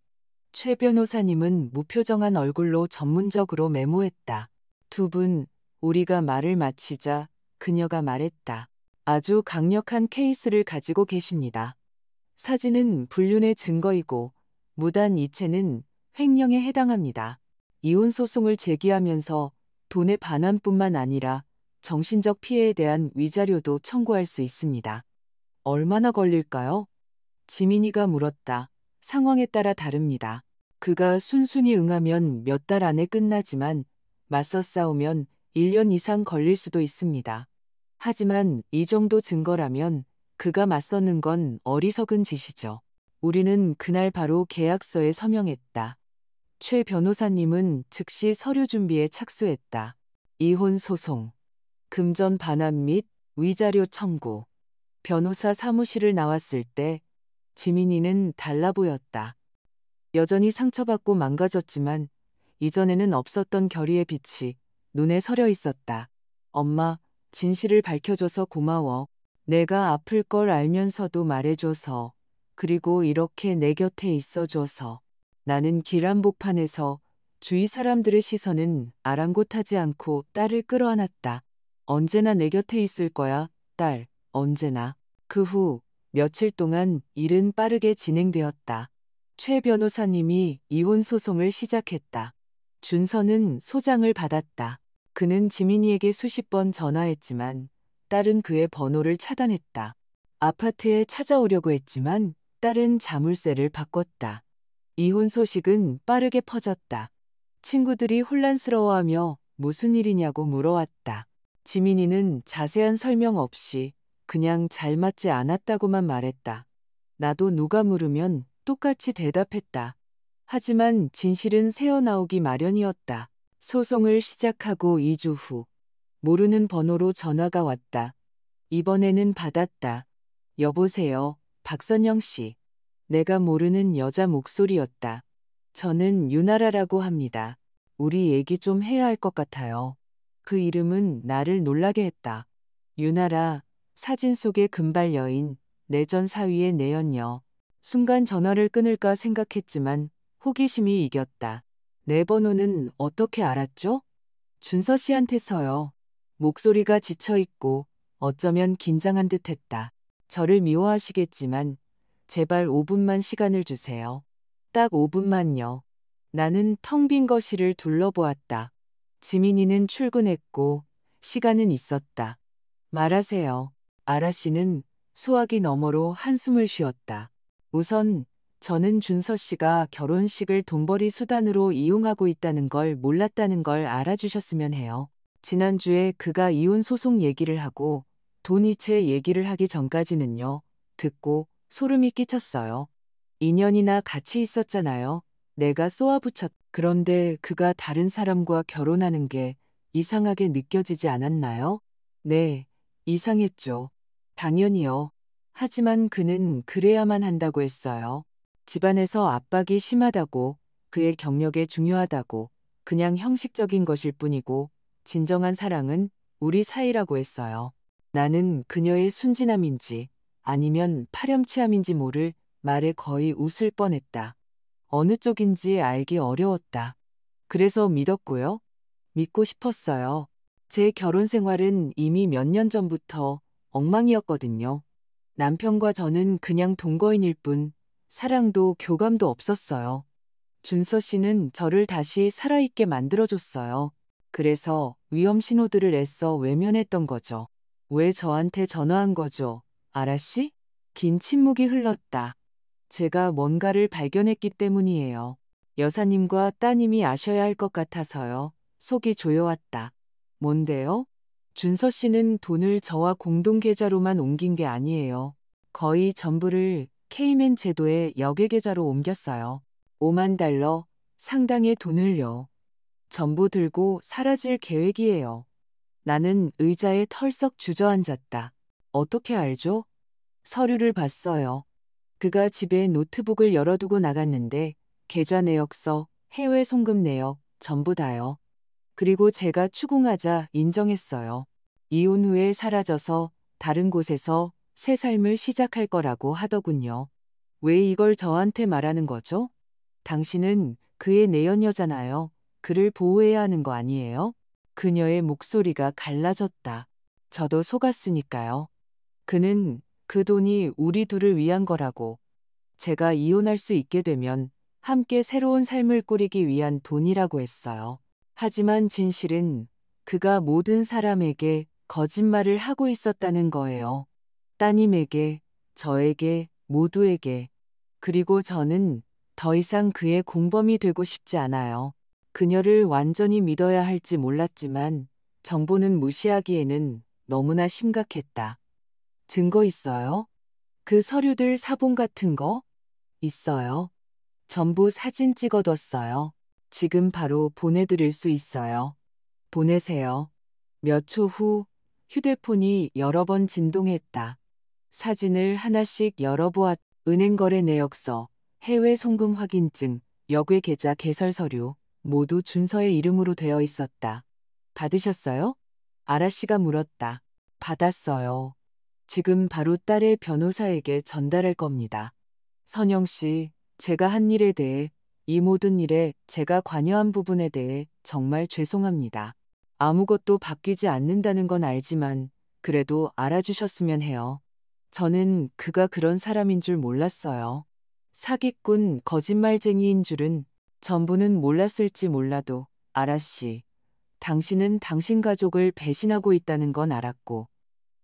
최 변호사님은 무표정한 얼굴로 전문적으로 메모했다. 두 분, 우리가 말을 마치자 그녀가 말했다. 아주 강력한 케이스를 가지고 계십니다. 사진은 불륜의 증거이고 무단 이체는 횡령에 해당합니다. 이혼 소송을 제기하면서 돈의 반환뿐만 아니라 정신적 피해에 대한 위자료도 청구할 수 있습니다. 얼마나 걸릴까요? 지민이가 물었다. 상황에 따라 다릅니다. 그가 순순히 응하면 몇 달 안에 끝나지만 맞서 싸우면 1년 이상 걸릴 수도 있습니다. 하지만 이 정도 증거라면 그가 맞서는 건 어리석은 짓이죠. 우리는 그날 바로 계약서에 서명했다. 최 변호사님은 즉시 서류 준비에 착수했다. 이혼 소송. 금전 반환 및 위자료 청구. 변호사 사무실을 나왔을 때 지민이는 달라 보였다. 여전히 상처받고 망가졌지만 이전에는 없었던 결의의 빛이 눈에 서려 있었다. 엄마, 진실을 밝혀줘서 고마워. 내가 아플 걸 알면서도 말해줘서. 그리고 이렇게 내 곁에 있어줘서. 나는 길 한복판에서 주위 사람들의 시선은 아랑곳하지 않고 딸을 끌어안았다. 언제나 내 곁에 있을 거야, 딸, 언제나. 그 후 며칠 동안 일은 빠르게 진행되었다. 최 변호사님이 이혼 소송을 시작했다. 준서는 소장을 받았다. 그는 지민이에게 수십 번 전화했지만 딸은 그의 번호를 차단했다. 아파트에 찾아오려고 했지만 딸은 자물쇠를 바꿨다. 이혼 소식은 빠르게 퍼졌다. 친구들이 혼란스러워하며 무슨 일이냐고 물어왔다. 지민이는 자세한 설명 없이 그냥 잘 맞지 않았다고만 말했다. 나도 누가 물으면 똑같이 대답했다. 하지만 진실은 새어나오기 마련이었다. 소송을 시작하고 2주 후 모르는 번호로 전화가 왔다. 이번에는 받았다. 여보세요, 박선영 씨. 내가 모르는 여자 목소리였다. 저는 유나라라고 합니다. 우리 얘기 좀 해야 할 것 같아요. 그 이름은 나를 놀라게 했다. 유나라, 사진 속의 금발 여인, 내전 사위의 내연녀. 순간 전화를 끊을까 생각했지만 호기심이 이겼다. 내 번호는 어떻게 알았죠? 준서 씨한테서요. 목소리가 지쳐있고 어쩌면 긴장한 듯했다. 저를 미워하시겠지만 제발 5분만 시간을 주세요. 딱 5분만요. 나는 텅 빈 거실을 둘러보았다. 지민이는 출근했고 시간은 있었다. 말하세요. 아라 씨는 소화기 너머로 한숨을 쉬었다. 우선 저는 준서 씨가 결혼식을 돈벌이 수단으로 이용하고 있다는 걸 몰랐다는 걸 알아주셨으면 해요. 지난주에 그가 이혼 소송 얘기를 하고 돈 이체 얘기를 하기 전까지는요. 듣고 소름이 끼쳤어요. 2년이나 같이 있었잖아요. 내가 쏘아붙였. 그런데 그가 다른 사람과 결혼하는 게 이상하게 느껴지지 않았나요? 네, 이상했죠. 당연히요. 하지만 그는 그래야만 한다고 했어요. 집안에서 압박이 심하다고, 그의 경력에 중요하다고, 그냥 형식적인 것일 뿐이고, 진정한 사랑은 우리 사이라고 했어요. 나는 그녀의 순진함인지 아니면 파렴치함인지 모를 말에 거의 웃을 뻔했다. 어느 쪽인지 알기 어려웠다. 그래서 믿었고요. 믿고 싶었어요. 제 결혼 생활은 이미 몇 년 전부터 엉망이었거든요. 남편과 저는 그냥 동거인일 뿐 사랑도 교감도 없었어요. 준서 씨는 저를 다시 살아있게 만들어줬어요. 그래서 위험 신호들을 애써 외면했던 거죠. 왜 저한테 전화한 거죠? 아라 씨? 긴 침묵이 흘렀다. 제가 뭔가를 발견했기 때문이에요. 여사님과 따님이 아셔야 할 것 같아서요. 속이 조여왔다. 뭔데요? 준서 씨는 돈을 저와 공동 계좌로만 옮긴 게 아니에요. 거의 전부를 케이맨 제도의 역외 계좌로 옮겼어요. 5만 달러, 상당의 돈을요. 전부 들고 사라질 계획이에요. 나는 의자에 털썩 주저앉았다. 어떻게 알죠? 서류를 봤어요. 그가 집에 노트북을 열어두고 나갔는데 계좌 내역서, 해외 송금 내역 전부 다요. 그리고 제가 추궁하자 인정했어요. 이혼 후에 사라져서 다른 곳에서 새 삶을 시작할 거라고 하더군요. 왜 이걸 저한테 말하는 거죠? 당신은 그의 내연녀잖아요. 그를 보호해야 하는 거 아니에요? 그녀의 목소리가 갈라졌다. 저도 속았으니까요. 그는 그 돈이 우리 둘을 위한 거라고. 제가 이혼할 수 있게 되면 함께 새로운 삶을 꾸리기 위한 돈이라고 했어요. 하지만 진실은 그가 모든 사람에게 거짓말을 하고 있었다는 거예요. 따님에게, 저에게, 모두에게. 그리고 저는 더 이상 그의 공범이 되고 싶지 않아요. 그녀를 완전히 믿어야 할지 몰랐지만 정보는 무시하기에는 너무나 심각했다. 증거 있어요? 그 서류들 사본 같은 거? 있어요. 전부 사진 찍어뒀어요. 지금 바로 보내드릴 수 있어요. 보내세요. 몇 초 후 휴대폰이 여러 번 진동했다. 사진을 하나씩 열어보았. 은행거래 내역서, 해외 송금 확인증, 역외 계좌 개설 서류 모두 준서의 이름으로 되어 있었다. 받으셨어요? 아라 씨가 물었다. 받았어요. 지금 바로 딸의 변호사에게 전달할 겁니다. 선영 씨, 제가 한 일에 대해, 이 모든 일에 제가 관여한 부분에 대해 정말 죄송합니다. 아무것도 바뀌지 않는다는 건 알지만 그래도 알아주셨으면 해요. 저는 그가 그런 사람인 줄 몰랐어요. 사기꾼, 거짓말쟁이인 줄은 전부는 몰랐을지 몰라도 아라 씨, 당신은 당신 가족을 배신하고 있다는 건 알았고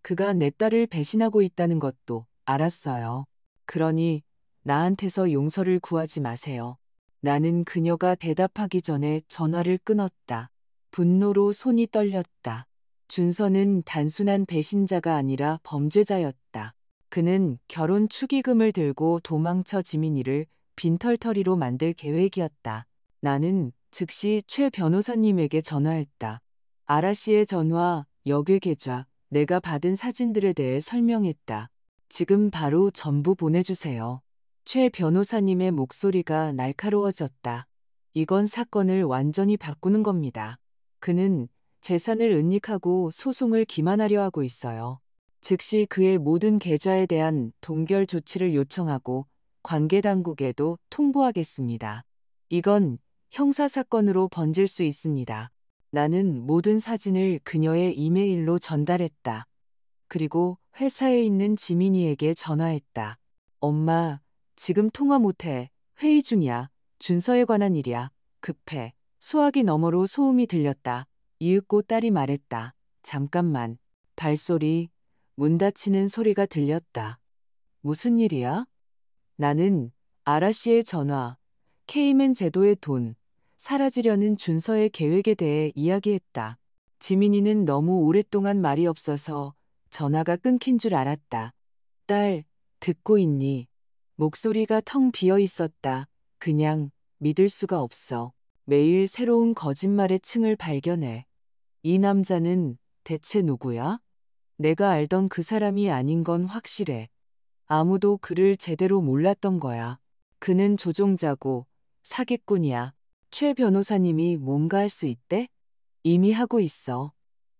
그가 내 딸을 배신하고 있다는 것도 알았어요. 그러니 나한테서 용서를 구하지 마세요. 나는 그녀가 대답하기 전에 전화를 끊었다. 분노로 손이 떨렸다. 준서는 단순한 배신자가 아니라 범죄자였다. 그는 결혼 축의금을 들고 도망쳐 지민이를 빈털터리로 만들 계획이었다. 나는 즉시 최 변호사님에게 전화했다. 아라 씨의 전화, 역외 계좌, 내가 받은 사진들에 대해 설명했다. 지금 바로 전부 보내주세요. 최 변호사님의 목소리가 날카로워졌다. 이건 사건을 완전히 바꾸는 겁니다. 그는 재산을 은닉하고 소송을 기만하려 하고 있어요. 즉시 그의 모든 계좌에 대한 동결 조치를 요청하고 관계당국에도 통보하겠습니다. 이건 형사사건으로 번질 수 있습니다. 나는 모든 사진을 그녀의 이메일로 전달했다. 그리고 회사에 있는 지민이에게 전화했다. 엄마, 지금 통화 못해. 회의 중이야. 준서에 관한 일이야. 급해. 수화기 너머로 소음이 들렸다. 이윽고 딸이 말했다. 잠깐만. 발소리, 문 닫히는 소리가 들렸다. 무슨 일이야? 나는 아라 씨의 전화, 케이맨 제도의 돈, 사라지려는 준서의 계획에 대해 이야기했다. 지민이는 너무 오랫동안 말이 없어서 전화가 끊긴 줄 알았다. 딸, 듣고 있니? 목소리가 텅 비어 있었다. 그냥 믿을 수가 없어. 매일 새로운 거짓말의 층을 발견해. 이 남자는 대체 누구야? 내가 알던 그 사람이 아닌 건 확실해. 아무도 그를 제대로 몰랐던 거야. 그는 조종자고 사기꾼이야. 최 변호사님이 뭔가 할 수 있대? 이미 하고 있어.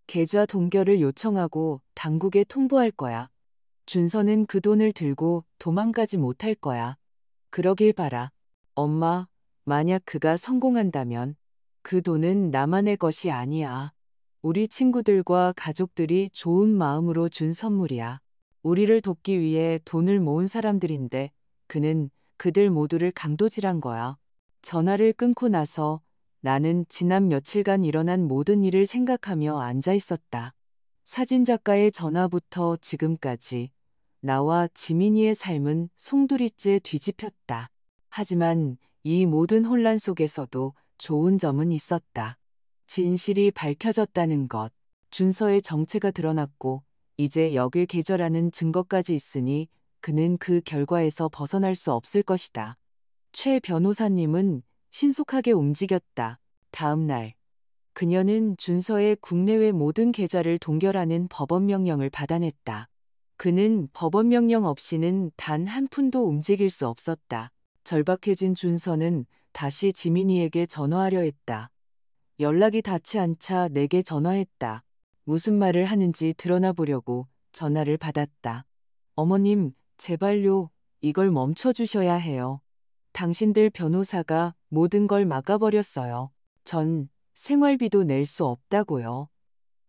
계좌 동결을 요청하고 당국에 통보할 거야. 준서는 그 돈을 들고 도망가지 못할 거야. 그러길 바라. 엄마, 만약 그가 성공한다면 그 돈은 나만의 것이 아니야. 우리 친구들과 가족들이 좋은 마음으로 준 선물이야. 우리를 돕기 위해 돈을 모은 사람들인데 그는 그들 모두를 강도질한 거야. 전화를 끊고 나서 나는 지난 며칠간 일어난 모든 일을 생각하며 앉아 있었다. 사진작가의 전화부터 지금까지 나와 지민이의 삶은 송두리째 뒤집혔다. 하지만 이 모든 혼란 속에서도 좋은 점은 있었다. 진실이 밝혀졌다는 것, 준서의 정체가 드러났고 이제 역을 계절하는 증거까지 있으니 그는 그 결과에서 벗어날 수 없을 것이다. 최 변호사님은 신속하게 움직였다. 다음 날, 그녀는 준서의 국내외 모든 계좌를 동결하는 법원명령을 받아냈다. 그는 법원명령 없이는 단 한 푼도 움직일 수 없었다. 절박해진 준서는 다시 지민이에게 전화하려 했다. 연락이 닿지 않자 내게 전화했다. 무슨 말을 하는지 드러나 보려고 전화를 받았다. 어머님, 제발요. 이걸 멈춰주셔야 해요. 당신들 변호사가 모든 걸 막아버렸어요. 전 생활비도 낼 수 없다고요.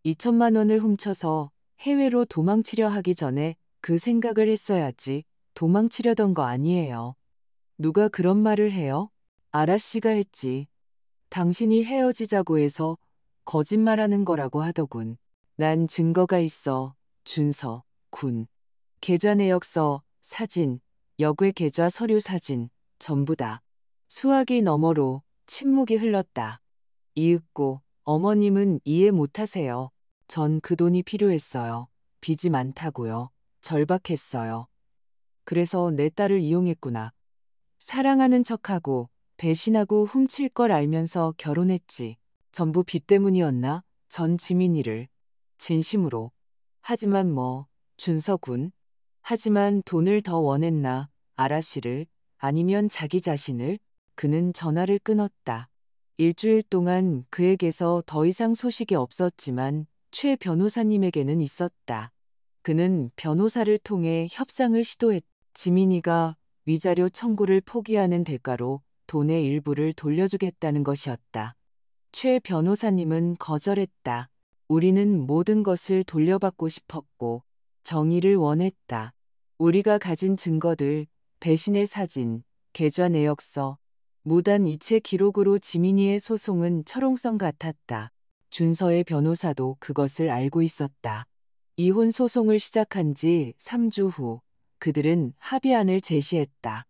2천만 원을 훔쳐서 해외로 도망치려 하기 전에 그 생각을 했어야지. 도망치려던 거 아니에요. 누가 그런 말을 해요? 아라 씨가 했지. 당신이 헤어지자고 해서 거짓말하는 거라고 하더군. 난 증거가 있어. 준서, 군. 계좌 내역서, 사진, 역외 계좌 서류 사진, 전부 다. 수화기 너머로 침묵이 흘렀다. 이윽고 어머님은 이해 못하세요. 전 그 돈이 필요했어요. 빚이 많다고요. 절박했어요. 그래서 내 딸을 이용했구나. 사랑하는 척하고 배신하고 훔칠 걸 알면서 결혼했지. 전부 빚 때문이었나? 전 지민이를 진심으로 하지만 준서군. 하지만 돈을 더 원했나, 아라씨를, 아니면 자기 자신을? 그는 전화를 끊었다. 일주일 동안 그에게서 더 이상 소식이 없었지만 최 변호사님에게는 있었다. 그는 변호사를 통해 협상을 시도했다. 지민이가 위자료 청구를 포기하는 대가로 돈의 일부를 돌려주겠다는 것이었다. 최 변호사님은 거절했다. 우리는 모든 것을 돌려받고 싶었고 정의를 원했다. 우리가 가진 증거들, 배신의 사진, 계좌 내역서, 무단 이체 기록으로 지민이의 소송은 철옹성 같았다. 준서의 변호사도 그것을 알고 있었다. 이혼 소송을 시작한 지 3주 후 그들은 합의안을 제시했다.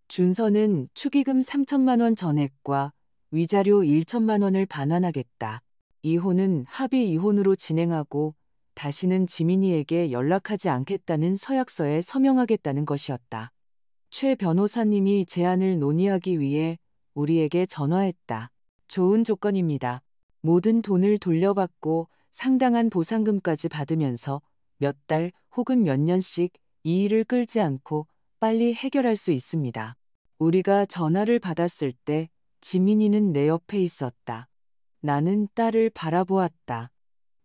준서는 축의금 3천만 원 전액과 위자료 1천만 원을 반환하겠다. 이혼은 합의 이혼으로 진행하고 다시는 지민이에게 연락하지 않겠다는 서약서에 서명하겠다는 것이었다. 최 변호사님이 제안을 논의하기 위해 우리에게 전화했다. 좋은 조건입니다. 모든 돈을 돌려받고 상당한 보상금까지 받으면서 몇 달 혹은 몇 년씩 이 일을 끌지 않고 빨리 해결할 수 있습니다. 우리가 전화를 받았을 때 지민이는 내 옆에 있었다. 나는 딸을 바라보았다.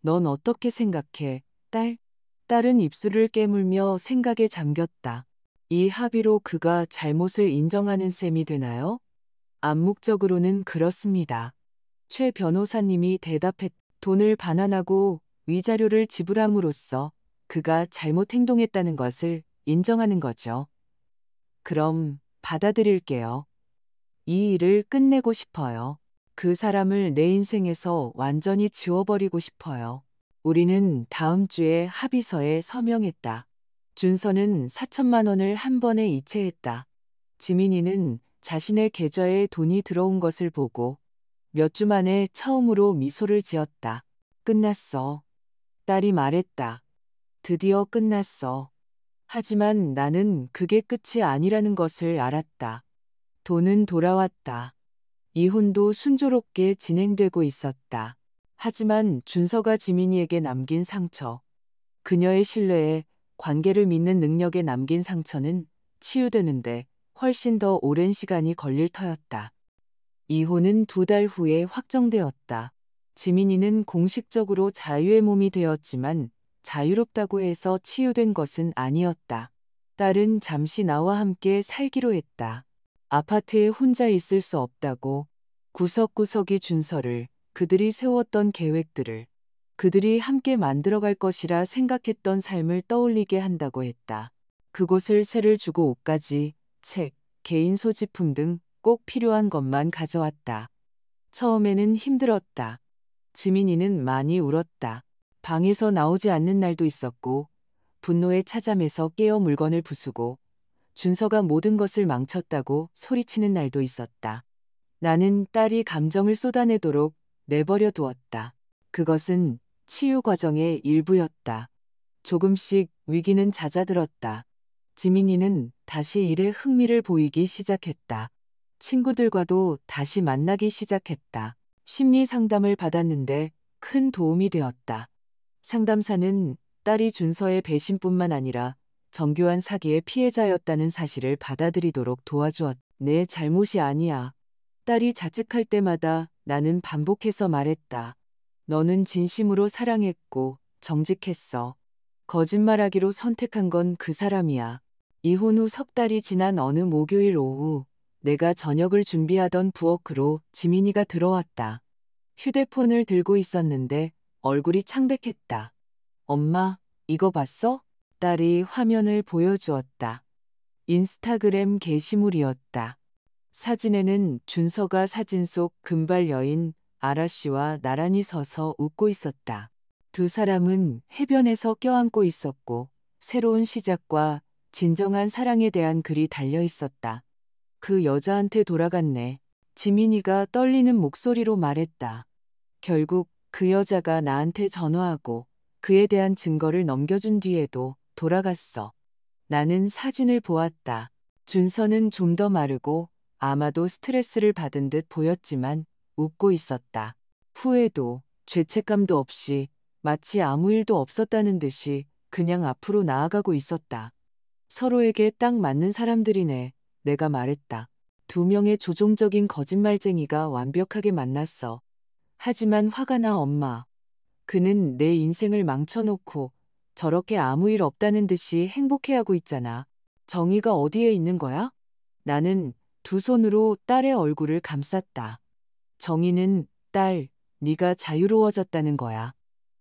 넌 어떻게 생각해, 딸? 딸은 입술을 깨물며 생각에 잠겼다. 이 합의로 그가 잘못을 인정하는 셈이 되나요? 암묵적으로는 그렇습니다. 최 변호사님이 대답했. 돈을 반환하고 위자료를 지불함으로써 그가 잘못 행동했다는 것을 인정하는 거죠. 그럼 받아들일게요. 이 일을 끝내고 싶어요. 그 사람을 내 인생에서 완전히 지워버리고 싶어요. 우리는 다음 주에 합의서에 서명했다. 준서는 4천만 원을 한 번에 이체했다. 지민이는 자신의 계좌에 돈이 들어온 것을 보고 몇 주 만에 처음으로 미소를 지었다. 끝났어. 딸이 말했다. 드디어 끝났어. 하지만 나는 그게 끝이 아니라는 것을 알았다. 돈은 돌아왔다. 이혼도 순조롭게 진행되고 있었다. 하지만 준서가 지민이에게 남긴 상처, 그녀의 신뢰에 관계를 믿는 능력에 남긴 상처는 치유되는데 훨씬 더 오랜 시간이 걸릴 터였다. 이혼은 2달 후에 확정되었다. 지민이는 공식적으로 자유의 몸이 되었지만 자유롭다고 해서 치유된 것은 아니었다. 딸은 잠시 나와 함께 살기로 했다. 아파트에 혼자 있을 수 없다고 구석구석이 준서를, 그들이 세웠던 계획들을, 그들이 함께 만들어갈 것이라 생각했던 삶을 떠올리게 한다고 했다. 그곳을 세를 주고 옷까지, 책, 개인 소지품 등 꼭 필요한 것만 가져왔다. 처음에는 힘들었다. 지민이는 많이 울었다. 방에서 나오지 않는 날도 있었고 분노에 차잠에서 깨어 물건을 부수고 준서가 모든 것을 망쳤다고 소리치는 날도 있었다. 나는 딸이 감정을 쏟아내도록 내버려 두었다. 그것은 치유 과정의 일부였다. 조금씩 위기는 잦아들었다. 지민이는 다시 일에 흥미를 보이기 시작했다. 친구들과도 다시 만나기 시작했다. 심리 상담을 받았는데 큰 도움이 되었다. 상담사는 딸이 준서의 배신뿐만 아니라 정교한 사기의 피해자였다는 사실을 받아들이도록 도와주었다. 내 잘못이 아니야. 딸이 자책할 때마다 나는 반복해서 말했다. 너는 진심으로 사랑했고 정직했어. 거짓말하기로 선택한 건 그 사람이야. 이혼 후 3달이 지난 어느 목요일 오후 내가 저녁을 준비하던 부엌으로 지민이가 들어왔다. 휴대폰을 들고 있었는데 얼굴이 창백했다. 엄마, 이거 봤어? 딸이 화면을 보여주었다. 인스타그램 게시물이었다. 사진에는 준서가 사진 속 금발 여인 아라씨와 나란히 서서 웃고 있었다. 두 사람은 해변에서 껴안고 있었고 새로운 시작과 진정한 사랑에 대한 글이 달려 있었다. 그 여자한테 돌아갔네. 지민이가 떨리는 목소리로 말했다. 결국 그 여자가 나한테 전화하고 그에 대한 증거를 넘겨준 뒤에도 돌아갔어. 나는 사진을 보았다. 준서는 좀 더 마르고 아마도 스트레스를 받은 듯 보였지만 웃고 있었다. 후회도 죄책감도 없이 마치 아무 일도 없었다는 듯이 그냥 앞으로 나아가고 있었다. 서로에게 딱 맞는 사람들이네. 내가 말했다. 두 명의 조종적인 거짓말쟁이가 완벽하게 만났어. 하지만 화가 나 엄마. 그는 내 인생을 망쳐놓고 저렇게 아무 일 없다는 듯이 행복해하고 있잖아. 정의가 어디에 있는 거야? 나는 두 손으로 딸의 얼굴을 감쌌다. 정의는 딸, 네가 자유로워졌다는 거야.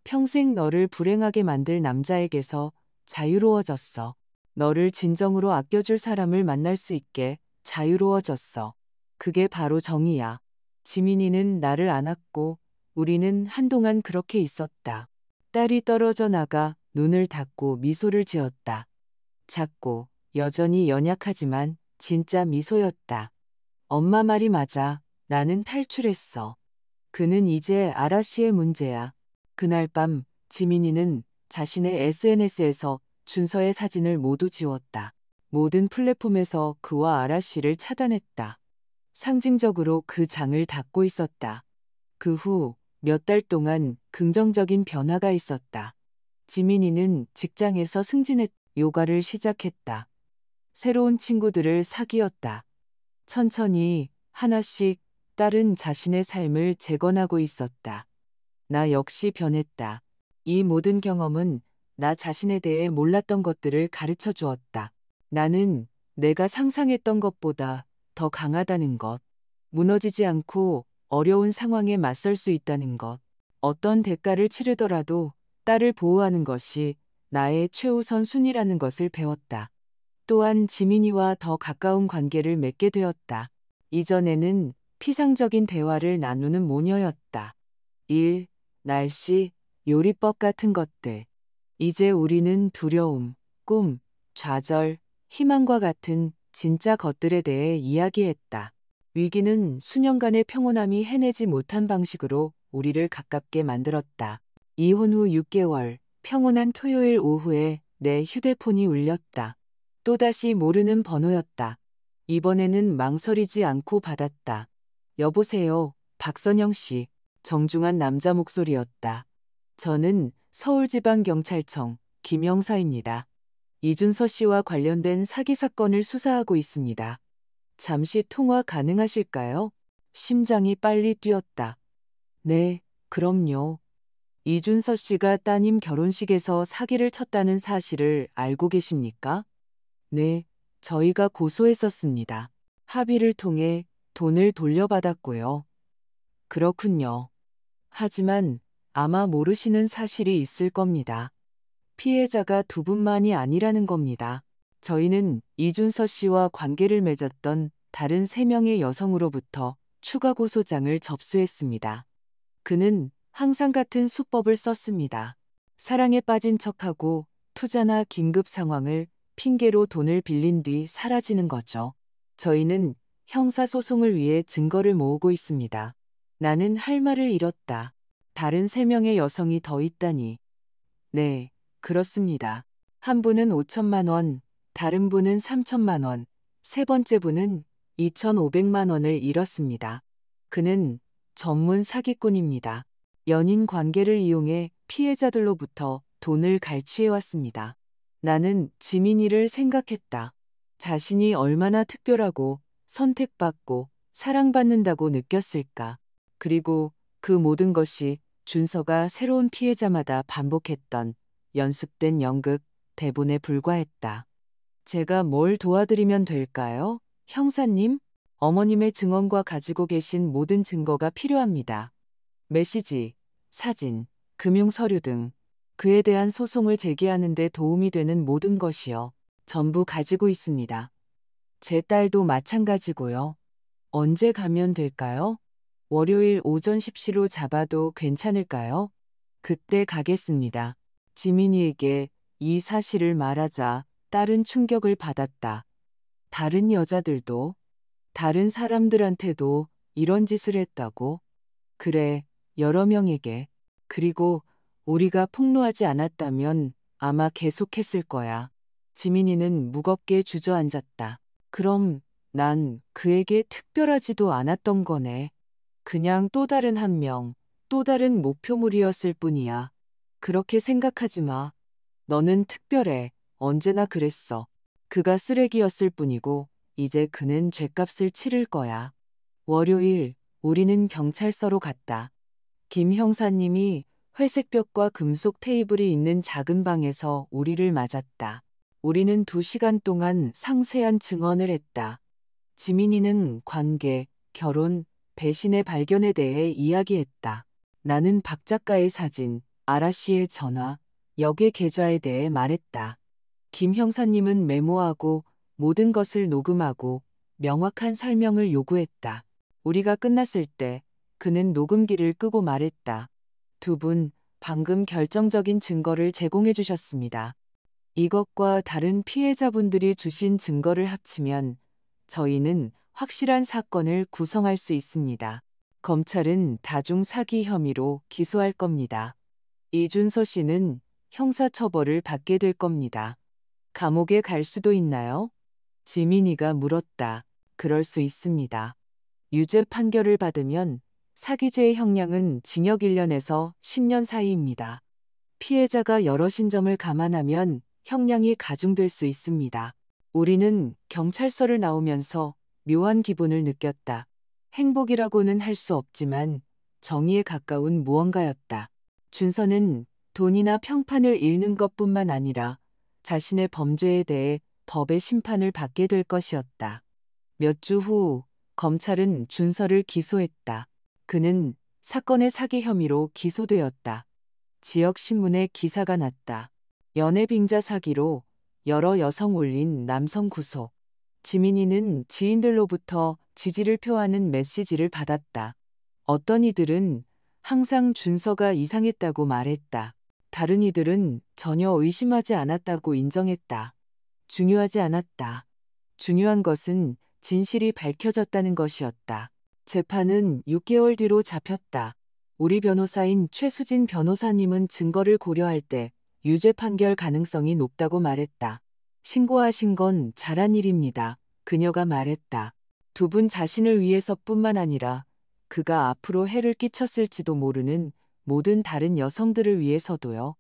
평생 너를 불행하게 만들 남자에게서 자유로워졌어. 너를 진정으로 아껴줄 사람을 만날 수 있게 자유로워졌어. 그게 바로 정의야. 지민이는 나를 안았고 우리는 한동안 그렇게 있었다. 딸이 떨어져 나가 눈을 닫고 미소를 지었다. 작고 여전히 연약하지만 진짜 미소였다. 엄마 말이 맞아. 나는 탈출했어. 그는 이제 아라씨의 문제야. 그날 밤 지민이는 자신의 SNS에서 준서의 사진을 모두 지웠다. 모든 플랫폼에서 그와 아라씨를 차단했다. 상징적으로 그 장을 닫고 있었다. 그 후 몇 달 동안 긍정적인 변화가 있었다. 지민이는 직장에서 승진했, 요가를 시작했다. 새로운 친구들을 사귀었다. 천천히 하나씩 딸은 자신의 삶을 재건하고 있었다. 나 역시 변했다. 이 모든 경험은 나 자신에 대해 몰랐던 것들을 가르쳐 주었다. 나는 내가 상상했던 것보다 더 강하다는 것, 무너지지 않고 어려운 상황에 맞설 수 있다는 것, 어떤 대가를 치르더라도 딸을 보호하는 것이 나의 최우선 순위라는 것을 배웠다. 또한 지민이와 더 가까운 관계를 맺게 되었다. 이전에는 피상적인 대화를 나누는 모녀였다. 일, 날씨, 요리법 같은 것들. 이제 우리는 두려움, 꿈, 좌절, 희망과 같은 진짜 것들에 대해 이야기했다. 위기는 수년간의 평온함이 해내지 못한 방식으로 우리를 가깝게 만들었다. 이혼 후 6개월, 평온한 토요일 오후에 내 휴대폰이 울렸다. 또다시 모르는 번호였다. 이번에는 망설이지 않고 받았다. 여보세요, 박선영 씨. 정중한 남자 목소리였다. 저는 서울지방경찰청 김영사입니다. 이준서 씨와 관련된 사기 사건을 수사하고 있습니다. 잠시 통화 가능하실까요? 심장이 빨리 뛰었다. 네, 그럼요. 이준서 씨가 따님 결혼식에서 사기를 쳤다는 사실을 알고 계십니까? 네, 저희가 고소했었습니다. 합의를 통해 돈을 돌려받았고요. 그렇군요. 하지만 아마 모르시는 사실이 있을 겁니다. 피해자가 두 분만이 아니라는 겁니다. 저희는 이준서 씨와 관계를 맺었던 다른 3명의 여성으로부터 추가 고소장을 접수했습니다. 그는 항상 같은 수법을 썼습니다. 사랑에 빠진 척하고 투자나 긴급 상황을 핑계로 돈을 빌린 뒤 사라지는 거죠. 저희는 형사소송을 위해 증거를 모으고 있습니다. 나는 할 말을 잃었다. 다른 3명의 여성이 더 있다니. 네, 그렇습니다. 한 분은 5천만 원, 다른 분은 3천만 원, 세 번째 분은 2,500만 원을 잃었습니다. 그는 전문 사기꾼입니다. 연인 관계를 이용해 피해자들로부터 돈을 갈취해왔습니다. 나는 지민이를 생각했다. 자신이 얼마나 특별하고 선택받고 사랑받는다고 느꼈을까. 그리고 그 모든 것이 준서가 새로운 피해자마다 반복했던 연습된 연극 대본에 불과했다. 제가 뭘 도와드리면 될까요? 형사님, 어머님의 증언과 가지고 계신 모든 증거가 필요합니다. 메시지, 사진, 금융 서류 등 그에 대한 소송을 제기하는 데 도움이 되는 모든 것이요. 전부 가지고 있습니다. 제 딸도 마찬가지고요. 언제 가면 될까요? 월요일 오전 10시로 잡아도 괜찮을까요? 그때 가겠습니다. 지민이에게 이 사실을 말하자 딸은 충격을 받았다. 다른 여자들도, 다른 사람들한테도 이런 짓을 했다고? 그래, 여러 명에게. 그리고 우리가 폭로하지 않았다면 아마 계속했을 거야. 지민이는 무겁게 주저앉았다. 그럼 난 그에게 특별하지도 않았던 거네. 그냥 또 다른 한 명, 또 다른 목표물이었을 뿐이야. 그렇게 생각하지 마. 너는 특별해. 언제나 그랬어. 그가 쓰레기였을 뿐이고 이제 그는 죗값을 치를 거야. 월요일 우리는 경찰서로 갔다. 김 형사님이 회색 벽과 금속 테이블이 있는 작은 방에서 우리를 맞았다. 우리는 2시간 동안 상세한 증언을 했다. 지민이는 관계, 결혼, 배신의 발견에 대해 이야기했다. 나는 박 작가의 사진, 아라 씨의 전화, 역의 계좌에 대해 말했다. 김 형사님은 메모하고 모든 것을 녹음하고 명확한 설명을 요구했다. 우리가 끝났을 때 그는 녹음기를 끄고 말했다. 2분, 방금 결정적인 증거를 제공해 주셨습니다. 이것과 다른 피해자분들이 주신 증거를 합치면 저희는 확실한 사건을 구성할 수 있습니다. 검찰은 다중 사기 혐의로 기소할 겁니다. 이준서 씨는 형사처벌을 받게 될 겁니다. 감옥에 갈 수도 있나요? 지민이가 물었다. 그럴 수 있습니다. 유죄 판결을 받으면 사기죄의 형량은 징역 1년에서 10년 사이입니다. 피해자가 여럿인 점을 감안하면 형량이 가중될 수 있습니다. 우리는 경찰서를 나오면서 묘한 기분을 느꼈다. 행복이라고는 할 수 없지만 정의에 가까운 무언가였다. 준서는 돈이나 평판을 잃는 것뿐만 아니라 자신의 범죄에 대해 법의 심판을 받게 될 것이었다. 몇 주 후 검찰은 준서를 기소했다. 그는 사건의 사기 혐의로 기소되었다. 지역 신문에 기사가 났다. 연애 빙자 사기로 여러 여성 올린 남성 구속. 지민이는 지인들로부터 지지를 표하는 메시지를 받았다. 어떤 이들은 항상 준서가 이상했다고 말했다. 다른 이들은 전혀 의심하지 않았다고 인정했다. 중요하지 않았다. 중요한 것은 진실이 밝혀졌다는 것이었다. 재판은 6개월 뒤로 잡혔다. 우리 변호사인 최수진 변호사님은 증거를 고려할 때 유죄 판결 가능성이 높다고 말했다. 신고하신 건 잘한 일입니다. 그녀가 말했다. 2분 자신을 위해서뿐만 아니라 그가 앞으로 해를 끼쳤을지도 모르는 모든 다른 여성들을 위해서도요.